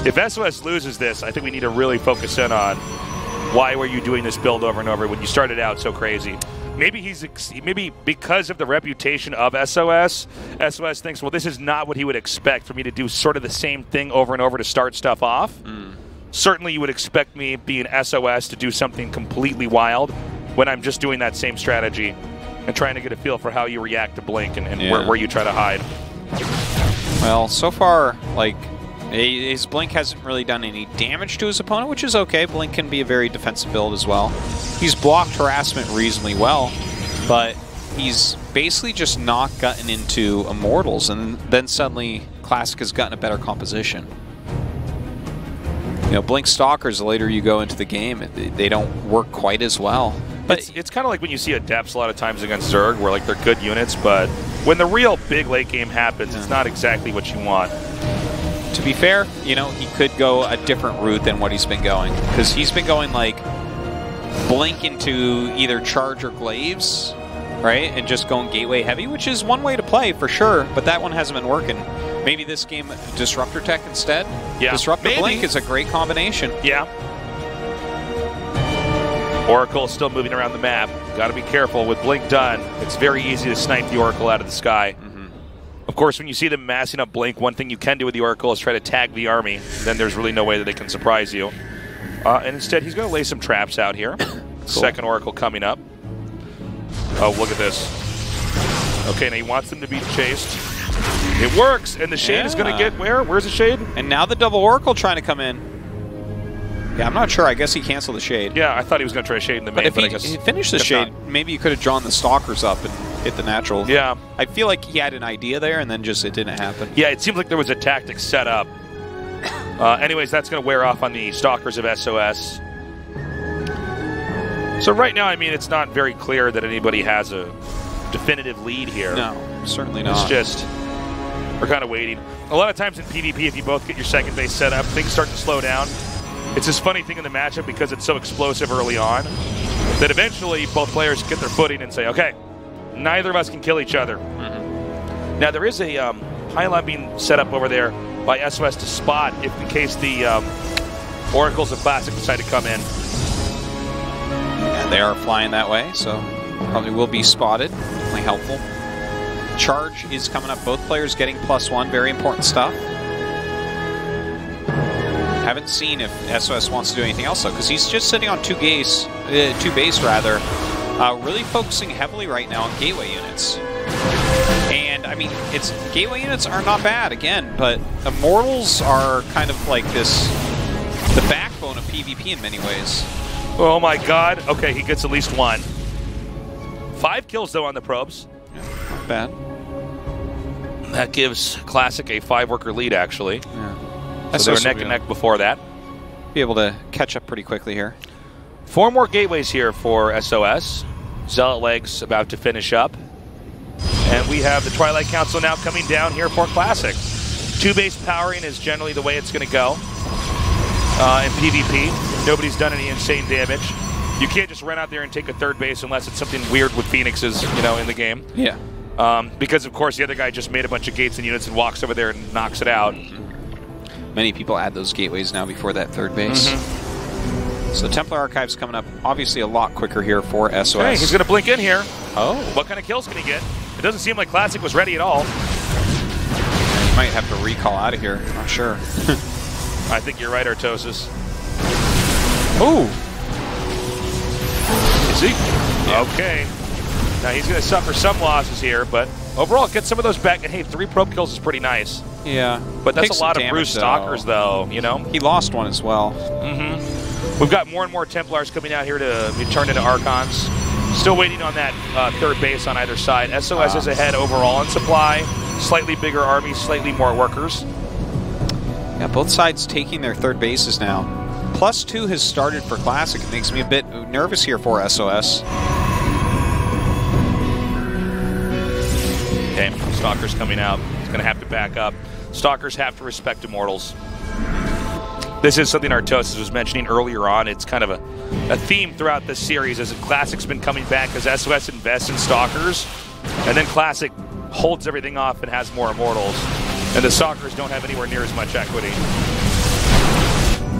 if SOS loses this, I think we need to really focus in on why were you doing this build over and over when you started out so crazy. Maybe because of the reputation of SOS thinks, well, this is not what he would expect for me to do sort of the same thing over and over to start stuff off. certainly you would expect me, being SOS, to do something completely wild when I'm just doing that same strategy and trying to get a feel for how you react to Blink and where you try to hide. Well, so far, like, his Blink hasn't really done any damage to his opponent, which is okay. Blink can be a very defensive build as well. He's blocked harassment reasonably well, but he's basically just not gotten into Immortals, and then suddenly Classic has gotten a better composition. You know, Blink Stalkers, the later you go into the game, they don't work quite as well. But it's kind of like when you see Adepts a lot of times against Zerg, where like they're good units, but when the real big late game happens, it's not exactly what you want. To be fair, you know, he could go a different route than what he's been going, because he's been going like Blink into either Charge or Glaives, right, and just going Gateway heavy, which is one way to play for sure, but that one hasn't been working. Maybe this game Disruptor Tech instead? Yeah, Disruptor Blink is a great combination. Yeah. Oracle still moving around the map. Got to be careful. With Blink done, it's very easy to snipe the Oracle out of the sky. Of course, when you see them massing up Blink, one thing you can do with the Oracle is try to tag the army. Then there's really no way that they can surprise you. And instead, he's going to lay some traps out here. Cool. Second Oracle coming up. Oh, look at this. Okay, now he wants them to be chased. It works, and the Shade is going to get where? Where's the Shade? And now the double Oracle trying to come in. Yeah, I'm not sure. I guess he canceled the Shade. Yeah, I thought he was going to try a Shade in the main, but if I guess he finished the Shade, maybe you could have drawn the Stalkers up and hit the natural. Yeah. I feel like he had an idea there, and then just it didn't happen. Yeah, it seems like there was a tactic set up. Anyways, that's going to wear off on the Stalkers of SOS. So right now, I mean, it's not very clear that anybody has a definitive lead here. No, certainly not. It's just, we're kind of waiting. A lot of times in PvP, if you both get your second base set up, things start to slow down. It's this funny thing in the matchup because it's so explosive early on that eventually both players get their footing and say, okay, neither of us can kill each other. Now, there is a pylon being set up over there by SOS to spot if in case the Oracles of Classic decide to come in. Yeah, they are flying that way, so probably will be spotted. Definitely helpful. Charge is coming up. Both players getting +1. Very important stuff. Haven't seen if SOS wants to do anything else, though, because he's just sitting on two base, really focusing heavily right now on gateway units. And, I mean, gateway units are not bad, again, but Immortals are kind of like the backbone of PvP in many ways. Oh my god. Okay, he gets at least one. 5 kills, though, on the probes. Yeah, not bad. That gives Classic a 5-worker lead, actually. Yeah. So they were neck and neck before that. Be able to catch up pretty quickly here. 4 more gateways here for SOS. Zealot Legs about to finish up. And we have the Twilight Council now coming down here for Classic. 2-base powering is generally the way it's going to go in PvP. Nobody's done any insane damage. You can't just run out there and take a 3rd base unless it's something weird with Phoenixes, you know, in the game. Yeah. Because, of course, the other guy just made a bunch of gates and units and walks over there and knocks it out. Many people add those gateways now before that 3rd base. So Templar Archive's coming up, obviously a lot quicker here for SOS. Hey, he's going to blink in here. Oh. What kind of kills can he get? It doesn't seem like Classic was ready at all. He might have to recall out of here. Not sure. I think you're right, Artosis. Ooh. Is he? Yeah. Okay. Now he's going to suffer some losses here, but overall get some of those back. And hey, 3 probe kills is pretty nice. Yeah. But that's a lot of Bruce Stalkers, though, you know? He lost one as well. We've got more and more Templars coming out here to be turned into Archons. Still waiting on that 3rd base on either side. SOS is ahead overall in supply. Slightly bigger army, slightly more workers. Yeah, both sides taking their 3rd bases now. +2 has started for Classic. It makes me a bit nervous here for SOS. Okay, Stalkers coming out. He's going to have to back up. Stalkers have to respect Immortals. This is something Artosis was mentioning earlier on. It's kind of a theme throughout this series as Classic's been coming back as SOS invests in Stalkers, and then Classic holds everything off and has more Immortals, and the Stalkers don't have anywhere near as much equity.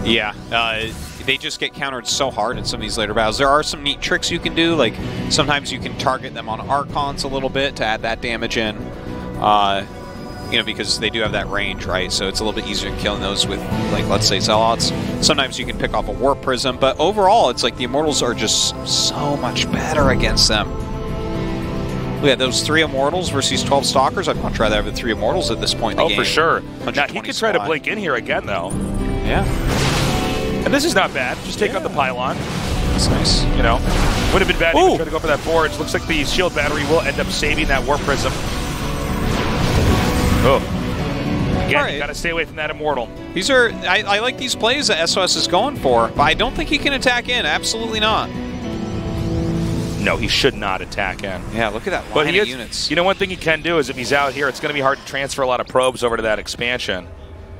Yeah, they just get countered so hard in some of these later battles. There are some neat tricks you can do, like sometimes you can target them on Archons a little bit to add that damage in. You know, because they do have that range, right? So it's a little bit easier killing those with, like, let's say, Zealots. Sometimes you can pick off a Warp Prism, but overall, it's like the Immortals are just so much better against them. Look at those 3 Immortals versus 12 Stalkers. I'd much rather have the 3 Immortals at this point in the game. Oh, for sure. Now, he could try to blink in here again, though. Yeah. And this is not bad. Just take out the Pylon. That's nice. You know, would have been bad if he tried to go for that forge. Looks like the Shield Battery will end up saving that Warp Prism. Oh. Again, you got to stay away from that Immortal. These are, I like these plays that SOS is going for, but I don't think he can attack in. Absolutely not. No, he should not attack in. Yeah, look at that line of units. You know, one thing he can do is if he's out here, it's going to be hard to transfer a lot of probes over to that expansion.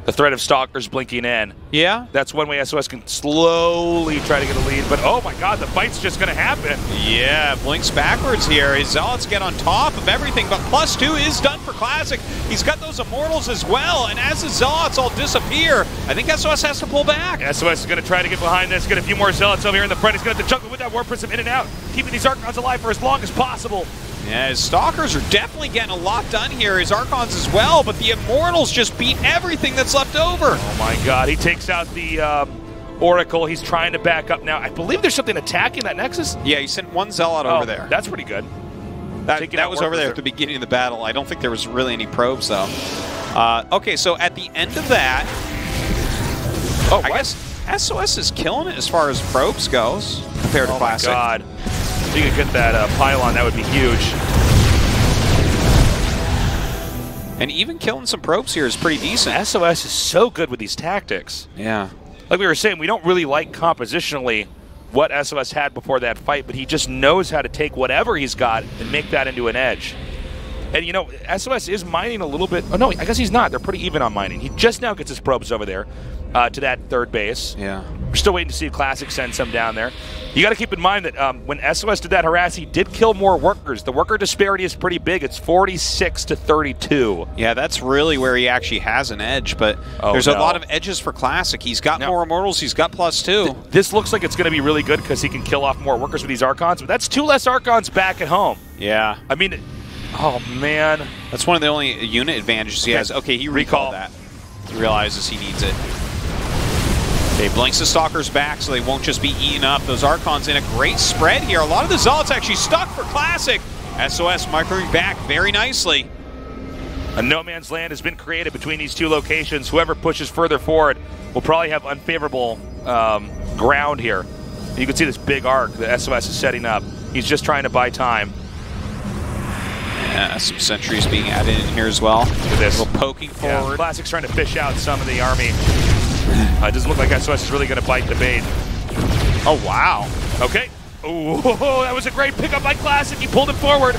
The threat of Stalkers blinking in. Yeah. That's one way SOS can slowly try to get a lead. But, oh my god, the fight's just going to happen. Yeah, blinks backwards here. His Zealots get on top of everything, but +2 is done for Classic. He's got those Immortals as well, and as the Zealots all disappear, I think SOS has to pull back. SOS is going to try to get behind this, get a few more Zealots over here in the front. He's going to have to juggle with that Warp Prism in and out, keeping these Archons alive for as long as possible. Yeah, his Stalkers are definitely getting a lot done here, his Archons as well, but the Immortals just beat everything that's left over. Oh my god, he takes out the Oracle. He's trying to back up now. I believe there's something attacking that Nexus. Yeah, he sent 1 Zealot over there. That's pretty good. That was over there at the beginning of the battle. I don't think there was really any probes, though. Okay, so at the end of that, I guess SOS is killing it as far as probes goes compared to Classic. Oh my god. If you could get that Pylon, that would be huge. And even killing some probes here is pretty decent. SOS is so good with these tactics. Yeah. Like we were saying, we don't really like compositionally what SOS had before that fight, but he just knows how to take whatever he's got and make that into an edge. And, you know, SOS is mining a little bit. Oh, no, I guess he's not. They're pretty even on mining. He just now gets his probes over there to that 3rd base. Yeah. We're still waiting to see if Classic send some down there. You got to keep in mind that when SOS did that harass, he did kill more workers. The worker disparity is pretty big. It's 46 to 32. Yeah, that's really where he actually has an edge, but there's a lot of edges for Classic. He's got more Immortals. He's got +2. This looks like it's going to be really good because he can kill off more workers with these Archons, but that's 2 less Archons back at home. Yeah. I mean, oh, man. That's one of the only unit advantages he has. Okay, he recalled that. He realizes he needs it. Okay, blinks the Stalkers back so they won't just be eaten up. Those Archons in a great spread here. A lot of the Zealots actually stuck for Classic. SOS microing back very nicely. A no man's land has been created between these 2 locations. Whoever pushes further forward will probably have unfavorable ground here. You can see this big arc that SOS is setting up. He's just trying to buy time. Yeah, some sentries being added in here as well. Look at this. A little poking forward. Classic's trying to fish out some of the army. It doesn't look like SOS is really going to bite the bait. Oh, wow. Okay. Ooh, that was a great pickup by Classic. He pulled it forward.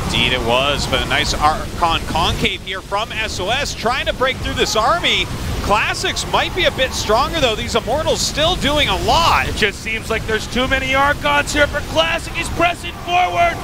Indeed it was, but a nice Archon concave here from SOS trying to break through this army. Classics might be a bit stronger, though. These Immortals still doing a lot. It just seems like there's too many Archons here for Classic. He's pressing forward.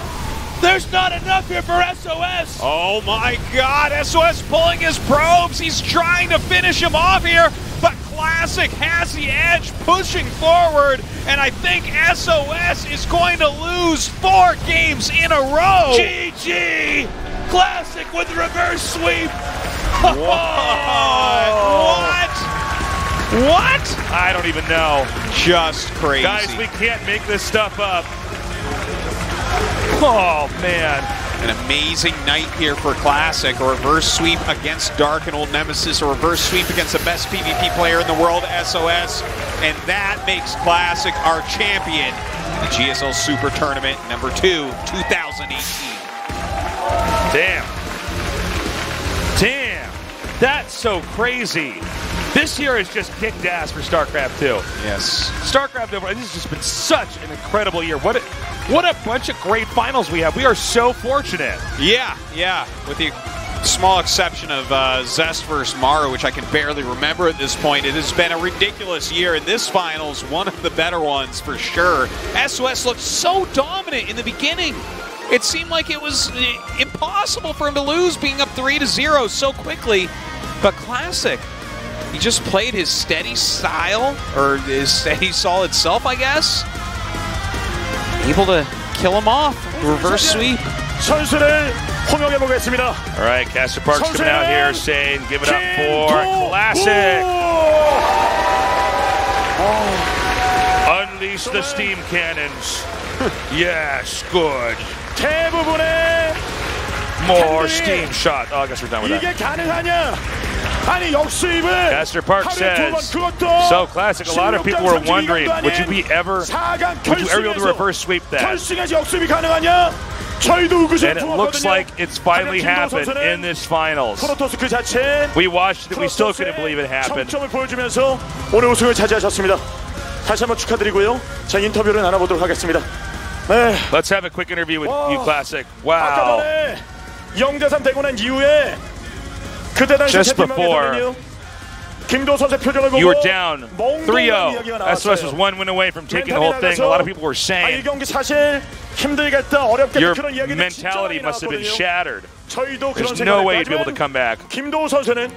There's not enough here for SOS. Oh my god, SOS pulling his probes. He's trying to finish him off here, but Classic has the edge pushing forward, and I think SOS is going to lose 4 games in a row. GG! Classic with reverse sweep. What? I don't even know. Just crazy. Guys, we can't make this stuff up. Oh, man. An amazing night here for Classic. A reverse sweep against Dark and Old Nemesis. A reverse sweep against the best PvP player in the world, SOS. And that makes Classic our champion. The GSL Super Tournament number 2, 2018. Damn. Damn. That's so crazy. This year has just kicked ass for StarCraft 2. Yes. StarCraft overall, this has just been such an incredible year. What a bunch of great finals we have. We are so fortunate. Yeah. With the small exception of Zest versus Mara, which I can barely remember at this point. It has been a ridiculous year, and this finals, one of the better ones for sure. SOS looked so dominant in the beginning. It seemed like it was impossible for him to lose, being up 3-0 so quickly. But Classic, he just played his steady style, or his steady solid self, I guess. Able to kill him off. Reverse sweep. 선수를 홍역해 보겠습니다. All right, Castor Park's coming out here saying, give it up for Classic. Unleash the steam cannons. Yes, good. 대부분의 More steam shot. Oh, I guess we're done with that. 이게 가능하냐? 아니 역수입을 Castor Park says, so Classic, a lot of people were wondering, would you ever be able to reverse sweep that? 결승에서 역수입이 가능하냐? 저희도 And it looks like it's finally happened in this finals. 프로토스 그 자체 We watched it, we still couldn't believe it happened. 점을 보여주면서 오늘 우승을 차지하셨습니다. 다시 한번 축하드리고요. 자, 인터뷰를 나눠보도록 하겠습니다. 네. Let's have a quick interview with you, Classic. Wow. 0대3 되고 난 이후에 그때 당시 Just before, 김도 선수의 표정을 보고 you were down 3-0. SOS was one win away from taking the whole thing. A lot of people were saying 이 경기 사실 힘들겠다, 어렵겠다 your 그런 이야기를 mentality must have been shattered. 저희도 그런 There's no 생각을 way you'd be able to 했지만 come back. 김도우 선수는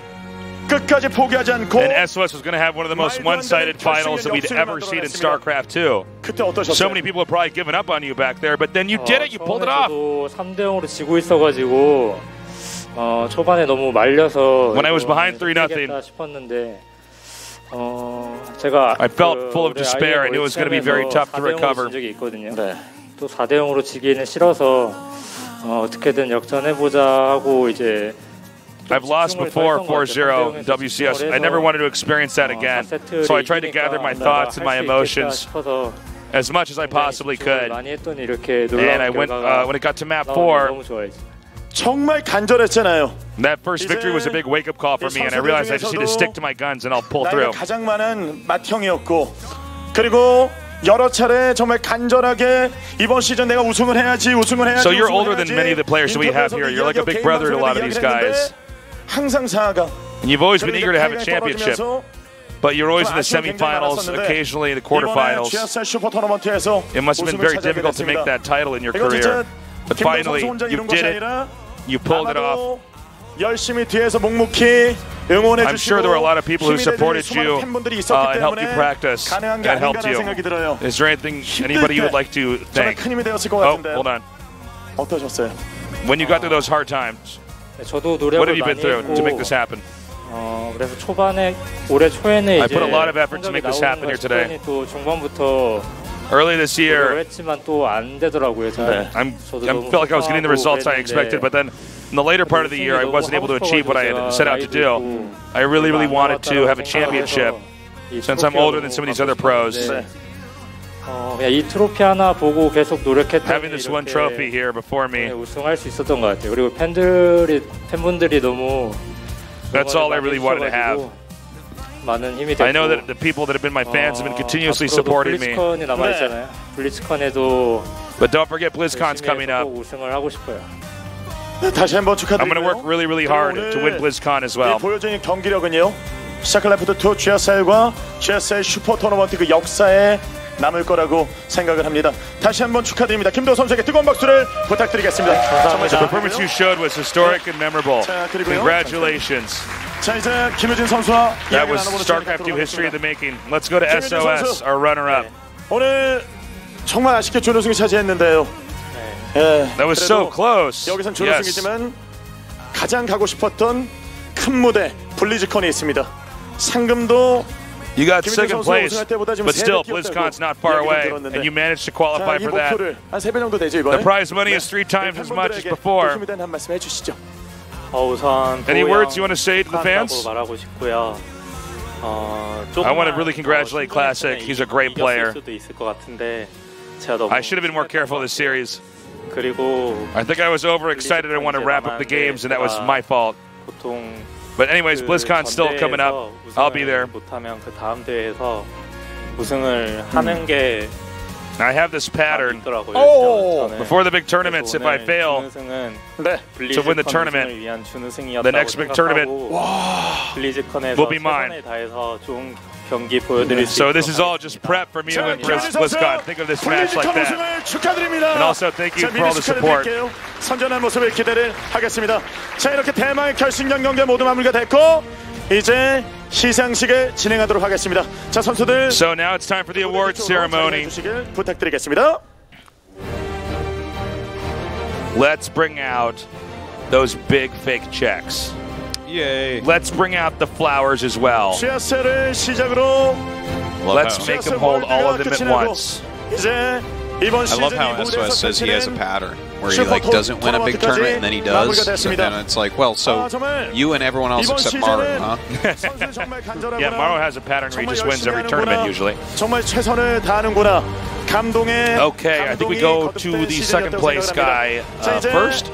끝까지 포기하지 않고 And SOS was going to have one of the most one-sided finals that we'd ever seen in StarCraft 2. 그때 어떠셨어요? So many people have probably given up on you back there, but then you did it, you pulled it off. 3대0으로 지고 있어가지고 초반에 너무 말려서 When I was behind 3-0, 싶었는데 제가 I felt full of despair. I knew it was going to be very tough to recover. 적이 있거든요. 또 4대0으로 지기는 싫어서 어떻게든 역전해보자 하고 이제 I've lost before 4-0 WCS. I never wanted to experience that again. So I tried to gather my thoughts and my emotions as much as I possibly could. And I went when it got to map 4. 정말 간절했잖아요. That first victory was a big wake-up call for me, and I realized I just need to stick to my guns and I'll pull through. 가장 많은 맏형이었고 그리고 여러 차례 정말 간절하게 이번 시즌 내가 우승을 해야지. So you're older than many of the players that we have here. You're like a big brother to a lot of these guys. 항상 4강. And you've always been eager to have a championship. But you're always in the semifinals, occasionally in the quarterfinals. It must have been very difficult to make that title in your career. But finally, you did it. You pulled it off. I'm sure there were a lot of people who supported you and helped you practice and helped you. Is there anybody you would like to thank? Oh, hold on. When you got through those hard times, what have you been through to make this happen? 그래서 초반에 올해 초에는 I put a lot of effort to make this happen here today. Early this year, 했지만 또 안 되더라고요. I felt like I was getting the results I expected, but then in the later part of the year, I wasn't able to achieve what I had set out to do. I really wanted to have a championship since I'm older than some of these other pros. 이 트로피 하나 보고 계속 노력했더니 Having this one trophy here before me, 우승할 수 있었던 것 같아요. 그리고 팬분들이 너무 that's all I really wanted to have. 많은 힘이 됐고, I know that the people that have been my fans have been continuously supporting me. 블리츠컨이 남아 있잖아요. 블리츠컨에도 But don't forget BlizzCon's coming up. 우승을 하고 싶어요. 다시 한번 축하드리고요. I'm going to work really hard to win BlizzCon as well. 보여준 경기력은요. 스타크래프트2 GSL과 GSL 슈퍼토너먼트 그 역사에 남을 거라고 생각을 합니다. 다시 한번 축하드립니다. 김도우 선수에게 뜨거운 박수를 부탁드리겠습니다. The performance you showed was historic and memorable. Congratulations. 자, 이제 김효진 선수와 That was StarCraft 2 history in the making. Let's go to SOS, our runner-up. 오늘 정말 아쉽게 준우승을 차지했는데요. That was so close. 여기선 준우승이지만 가장 가고 싶었던 큰 무대 블리즈컨이 있습니다. 상금도 You got second place, but still, BlizzCon's not far away, and you managed to qualify for that. The prize money is 3 times as much as before. Any words you want to say to the fans? I want to really congratulate Classic. He's a great player. I should have been more careful this series. I think I was overexcited. I want to wrap up the games, and that was my fault. But anyways, BlizzCon's still coming up. I'll be there. I have this pattern. Before the big tournaments, if I fail to win the tournament, the next big tournament will be mine. So this is all just prep for me to win BlizzCon. Think of this match like that. And also thank you for all the support. 선전한 모습을 기대를 하겠습니다. 자, 이렇게 대망의 결승전 경기 모두 마무리가 됐고 이제 시상식을 진행하도록 하겠습니다. 자, 선수들. So now it's time for the awards ceremony. 부탁드리겠습니다. Let's bring out those big fake checks. Yay. Let's bring out the flowers as well. GSL을 시작으로 Let's make him hold all of them at once. 이제 이번 I love 시즌 how SOS says he has a pattern where he like doesn't win a big tournament and then he does, and then it's like, well, so you and everyone else except Maru, huh? Yeah, Maru has a pattern where he just wins every tournament usually. 정말 최선을 다하는구나. 감동의 Okay, I think we go to the second place guy first.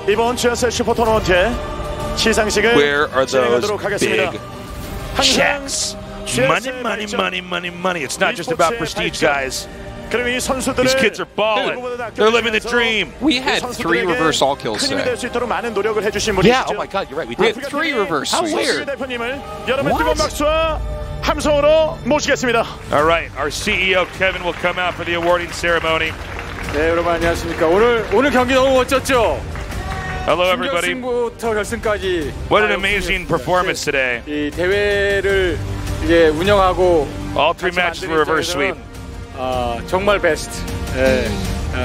이번 GSL 슈퍼 토너먼트의 시상식을 Where are those 진행하도록 하겠습니다. big checks? Money, money, money, money, money. It's not just about prestige, guys. These kids are balling. They're living the dream. We had 3 reverse all kills today. Yeah, oh my God, you're right. We We did. had 3 reverse How sweeps. weird. What? All right, our CEO Kevin will come out for the awarding ceremony. 네, 여러분 안녕하십니까. 오늘 경기 너무 멋졌죠? Hello, everybody. 준결승부터 결승까지. What an amazing performance today. 이 대회를 이제 운영하고 All 3 matches were reverse sweep. 정말 베스트. 예,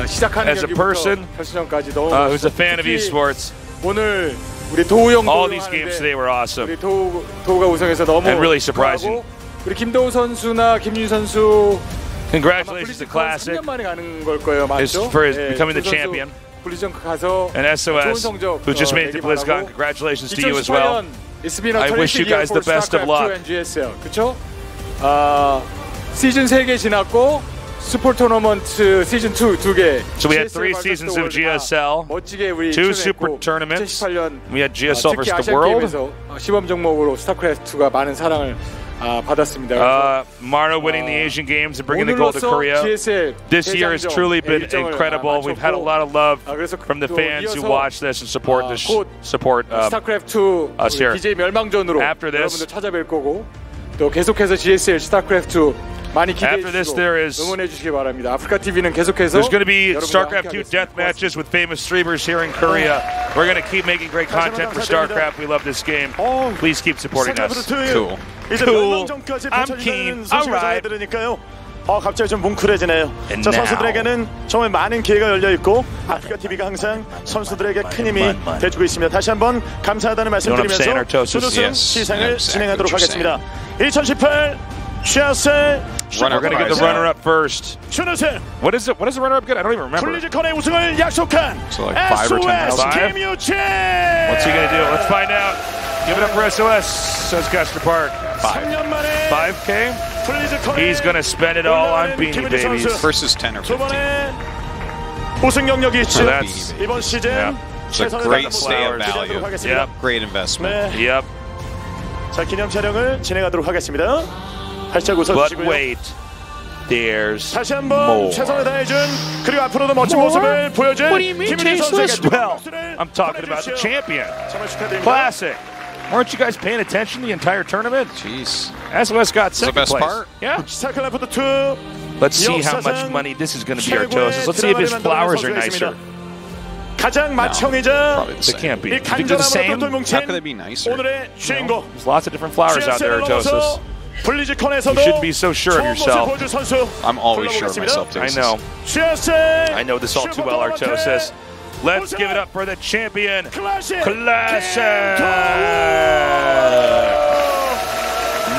시작하는 As a 경기부터 person 결승전까지 너무 who's a fan of esports, 오늘 우리 도우 형도 all these games today were awesome. 우리 도우가 우승해서 너무 And really surprising. 축하하고, 우리 김도우 선수나 김윤 선수 Congratulations to Classic 3년 만에 가는 걸 거예요, 맞죠? for his 예, becoming the 도 선수 champion. 블리전 가서 And SOS, 좋은 성적 who just made it to 내기 BlizzCon. 바라고. Congratulations to you as well. 2018년 It's been a I wish you terrific year guys the for best of StarCraft luck. 2 and GSL. 그쵸? 시즌 3개 지났고 슈퍼 토너먼트 시즌 2 2개. So we had 3 seasons of GSL, 멋지게 우리 2 Super Tournaments. 2018년 We had GSL 특히 versus the 아시안 world. 게임에서 시범 종목으로 스타크래프트가 많은 사랑을 받았습니다. Mara winning the Asian Games and bringing the gold to 오늘로써 Korea. GSL This year has truly been 일정을 incredible. We've had a lot of love from the fans who watch this and support this. Support 스타크래프트 us here. BJ 멸망전으로 After this, 여러분들 찾아뵐 거고 또 계속해서 GSL 스타크래프트 많이 기대해 after this, 주시고 there is 응원해 주시기 바랍니다. 아프리카 TV는 계속해서 there's going to be 여러분과 StarCraft 2 함께하겠습니다. death matches with famous streamers here in Korea. We're going to keep making great content for StarCraft. We love this game. Please keep supporting us. Cool. Cool. I'm keen. All right. 갑자기 좀 뭉클해지네요. And 자, now. 선수들에게는 정말 많은 기회가 열려 있고 아프리카 TV가 항상 선수들에게 큰 힘이 돼주고 있습니다. 다시 한번 감사하다는 말씀드리면서 준우승 시상을 진행하도록 하겠습니다. 2018 GSL We're going to get the runner-up first. 준우승 What is it? What does the runner-up get? I don't even remember. 블리즈컨의 우승을 약속한 So like 5 or 10 SOS thousand. 김유채. What's he going to do? Let's find out. Give it up for SOS, says Caster Park. 3년 만에 5K? 블리즈컨의 He's going to spend it all on Beanie 김유채 Babies. 선수. Versus 10 or 두 15. 번의 우승 경력이 있죠. So that's, 이번 시즌 It's a great stay of value. Yep. Great investment. 네. Yep. 자, 기념 촬영을 진행하도록 하겠습니다. 활짝 But 웃어주시고요. wait, there's 다시 한번 more. 최선을 다해준 그리고 앞으로도 멋진 모습을 보여준 What do you mean, 김민희 Chase 선수에게 List? Well, 박수를 I'm talking about the 보내주십시오. champion. 정말 축하드립니다. Classic. Weren't you guys paying attention the entire tournament? Jeez. SOS got the second best place. part. Yeah. 스타크래프트 2 Let's see how much money this is going to be, Artosis. Let's see if his flowers are nicer. 가장 맏형이자 Probably the They same. can't be. 이 You think they're the same? 간절함으로 똘똘 How could they 뭉친 be nicer? 오늘의 주인공 There's lots of different flowers out there, Artosis. 블리즈컨에서도 You shouldn't be so sure of 좋은 모습 yourself. 보여준 선수 I'm always sure of 불러보겠습니다. myself too. I know. GSL I know this all too well, Artosis. Let's give it up for the champion, 클래식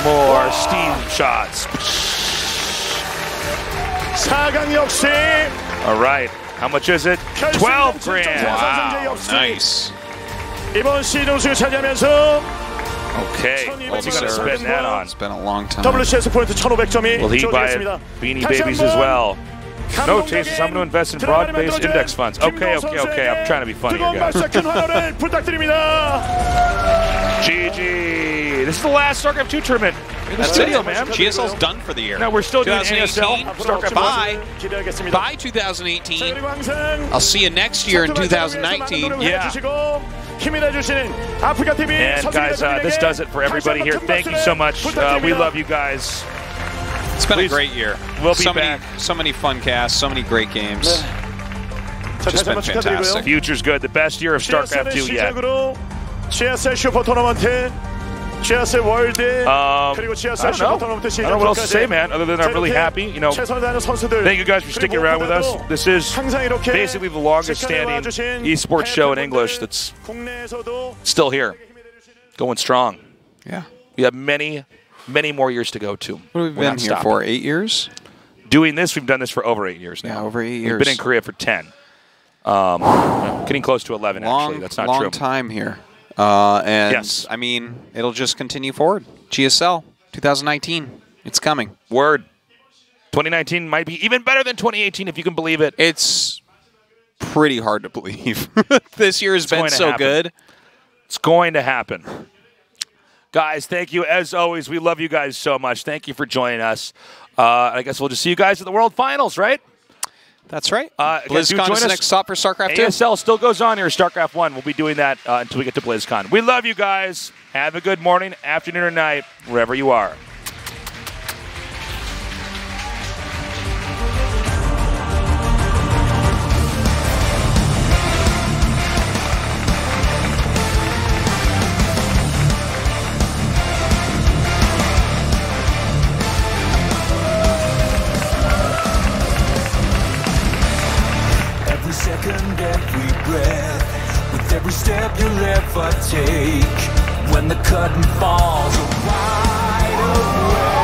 More steam shots. 4강 역시 All right. How much is it? 12 grand. Wow, nice. 이번 시즌 우승을 차지하면서 Okay. What's he going to spend that on? It's been a long time. WCS 포인트 1,500점이 Will he buy 주어지겠습니다. Beanie Babies as well? No, Chases, I'm going to invest in broad-based index funds. Okay. I'm trying to be funny here, guys. GG. This is the last StarCraft 2 tournament in this video, man. GSL's done for the year. No, we're still doing 2018. ASL. StarCraft Bye 2018. I'll see you next year in 2019. Yeah. And guys, this does it for everybody here. Thank you so much. We love you guys. It's been a great year. We'll be back. So many fun casts, so many great games. Just been fantastic. Future's good. The best year of StarCraft 2 yet. GSL 슈퍼토너먼트 GSL 월드 그리고 GSL 슈퍼토너먼트 I don't know what else to say, man, other than I'm really happy. You know, thank you guys for sticking around with us. This is basically the longest standing esports show in English that's still here, going strong. Yeah. We have many more years to go, too. What have we been here for, 8 years? Doing this, we've done this for over 8 years now. Yeah, over 8 years. We've been in Korea for 10. Getting close to 11, actually. That's not true. Long time here. And, yes. I mean, it'll just continue forward. GSL 2019. It's coming. Word. 2019 might be even better than 2018, if you can believe it. It's pretty hard to believe. This year has been so good. It's going to happen. Guys, thank you. As always, we love you guys so much. Thank you for joining us. I guess we'll just see you guys at the World Finals, right? That's right. BlizzCon is the next stop for StarCraft 2. ASL still goes on here. StarCraft 1. We'll be doing that until we get to BlizzCon. We love you guys. Have a good morning, afternoon, or night, wherever you are. Second, every breath, with every step you'll ever take, when the curtain falls wide away.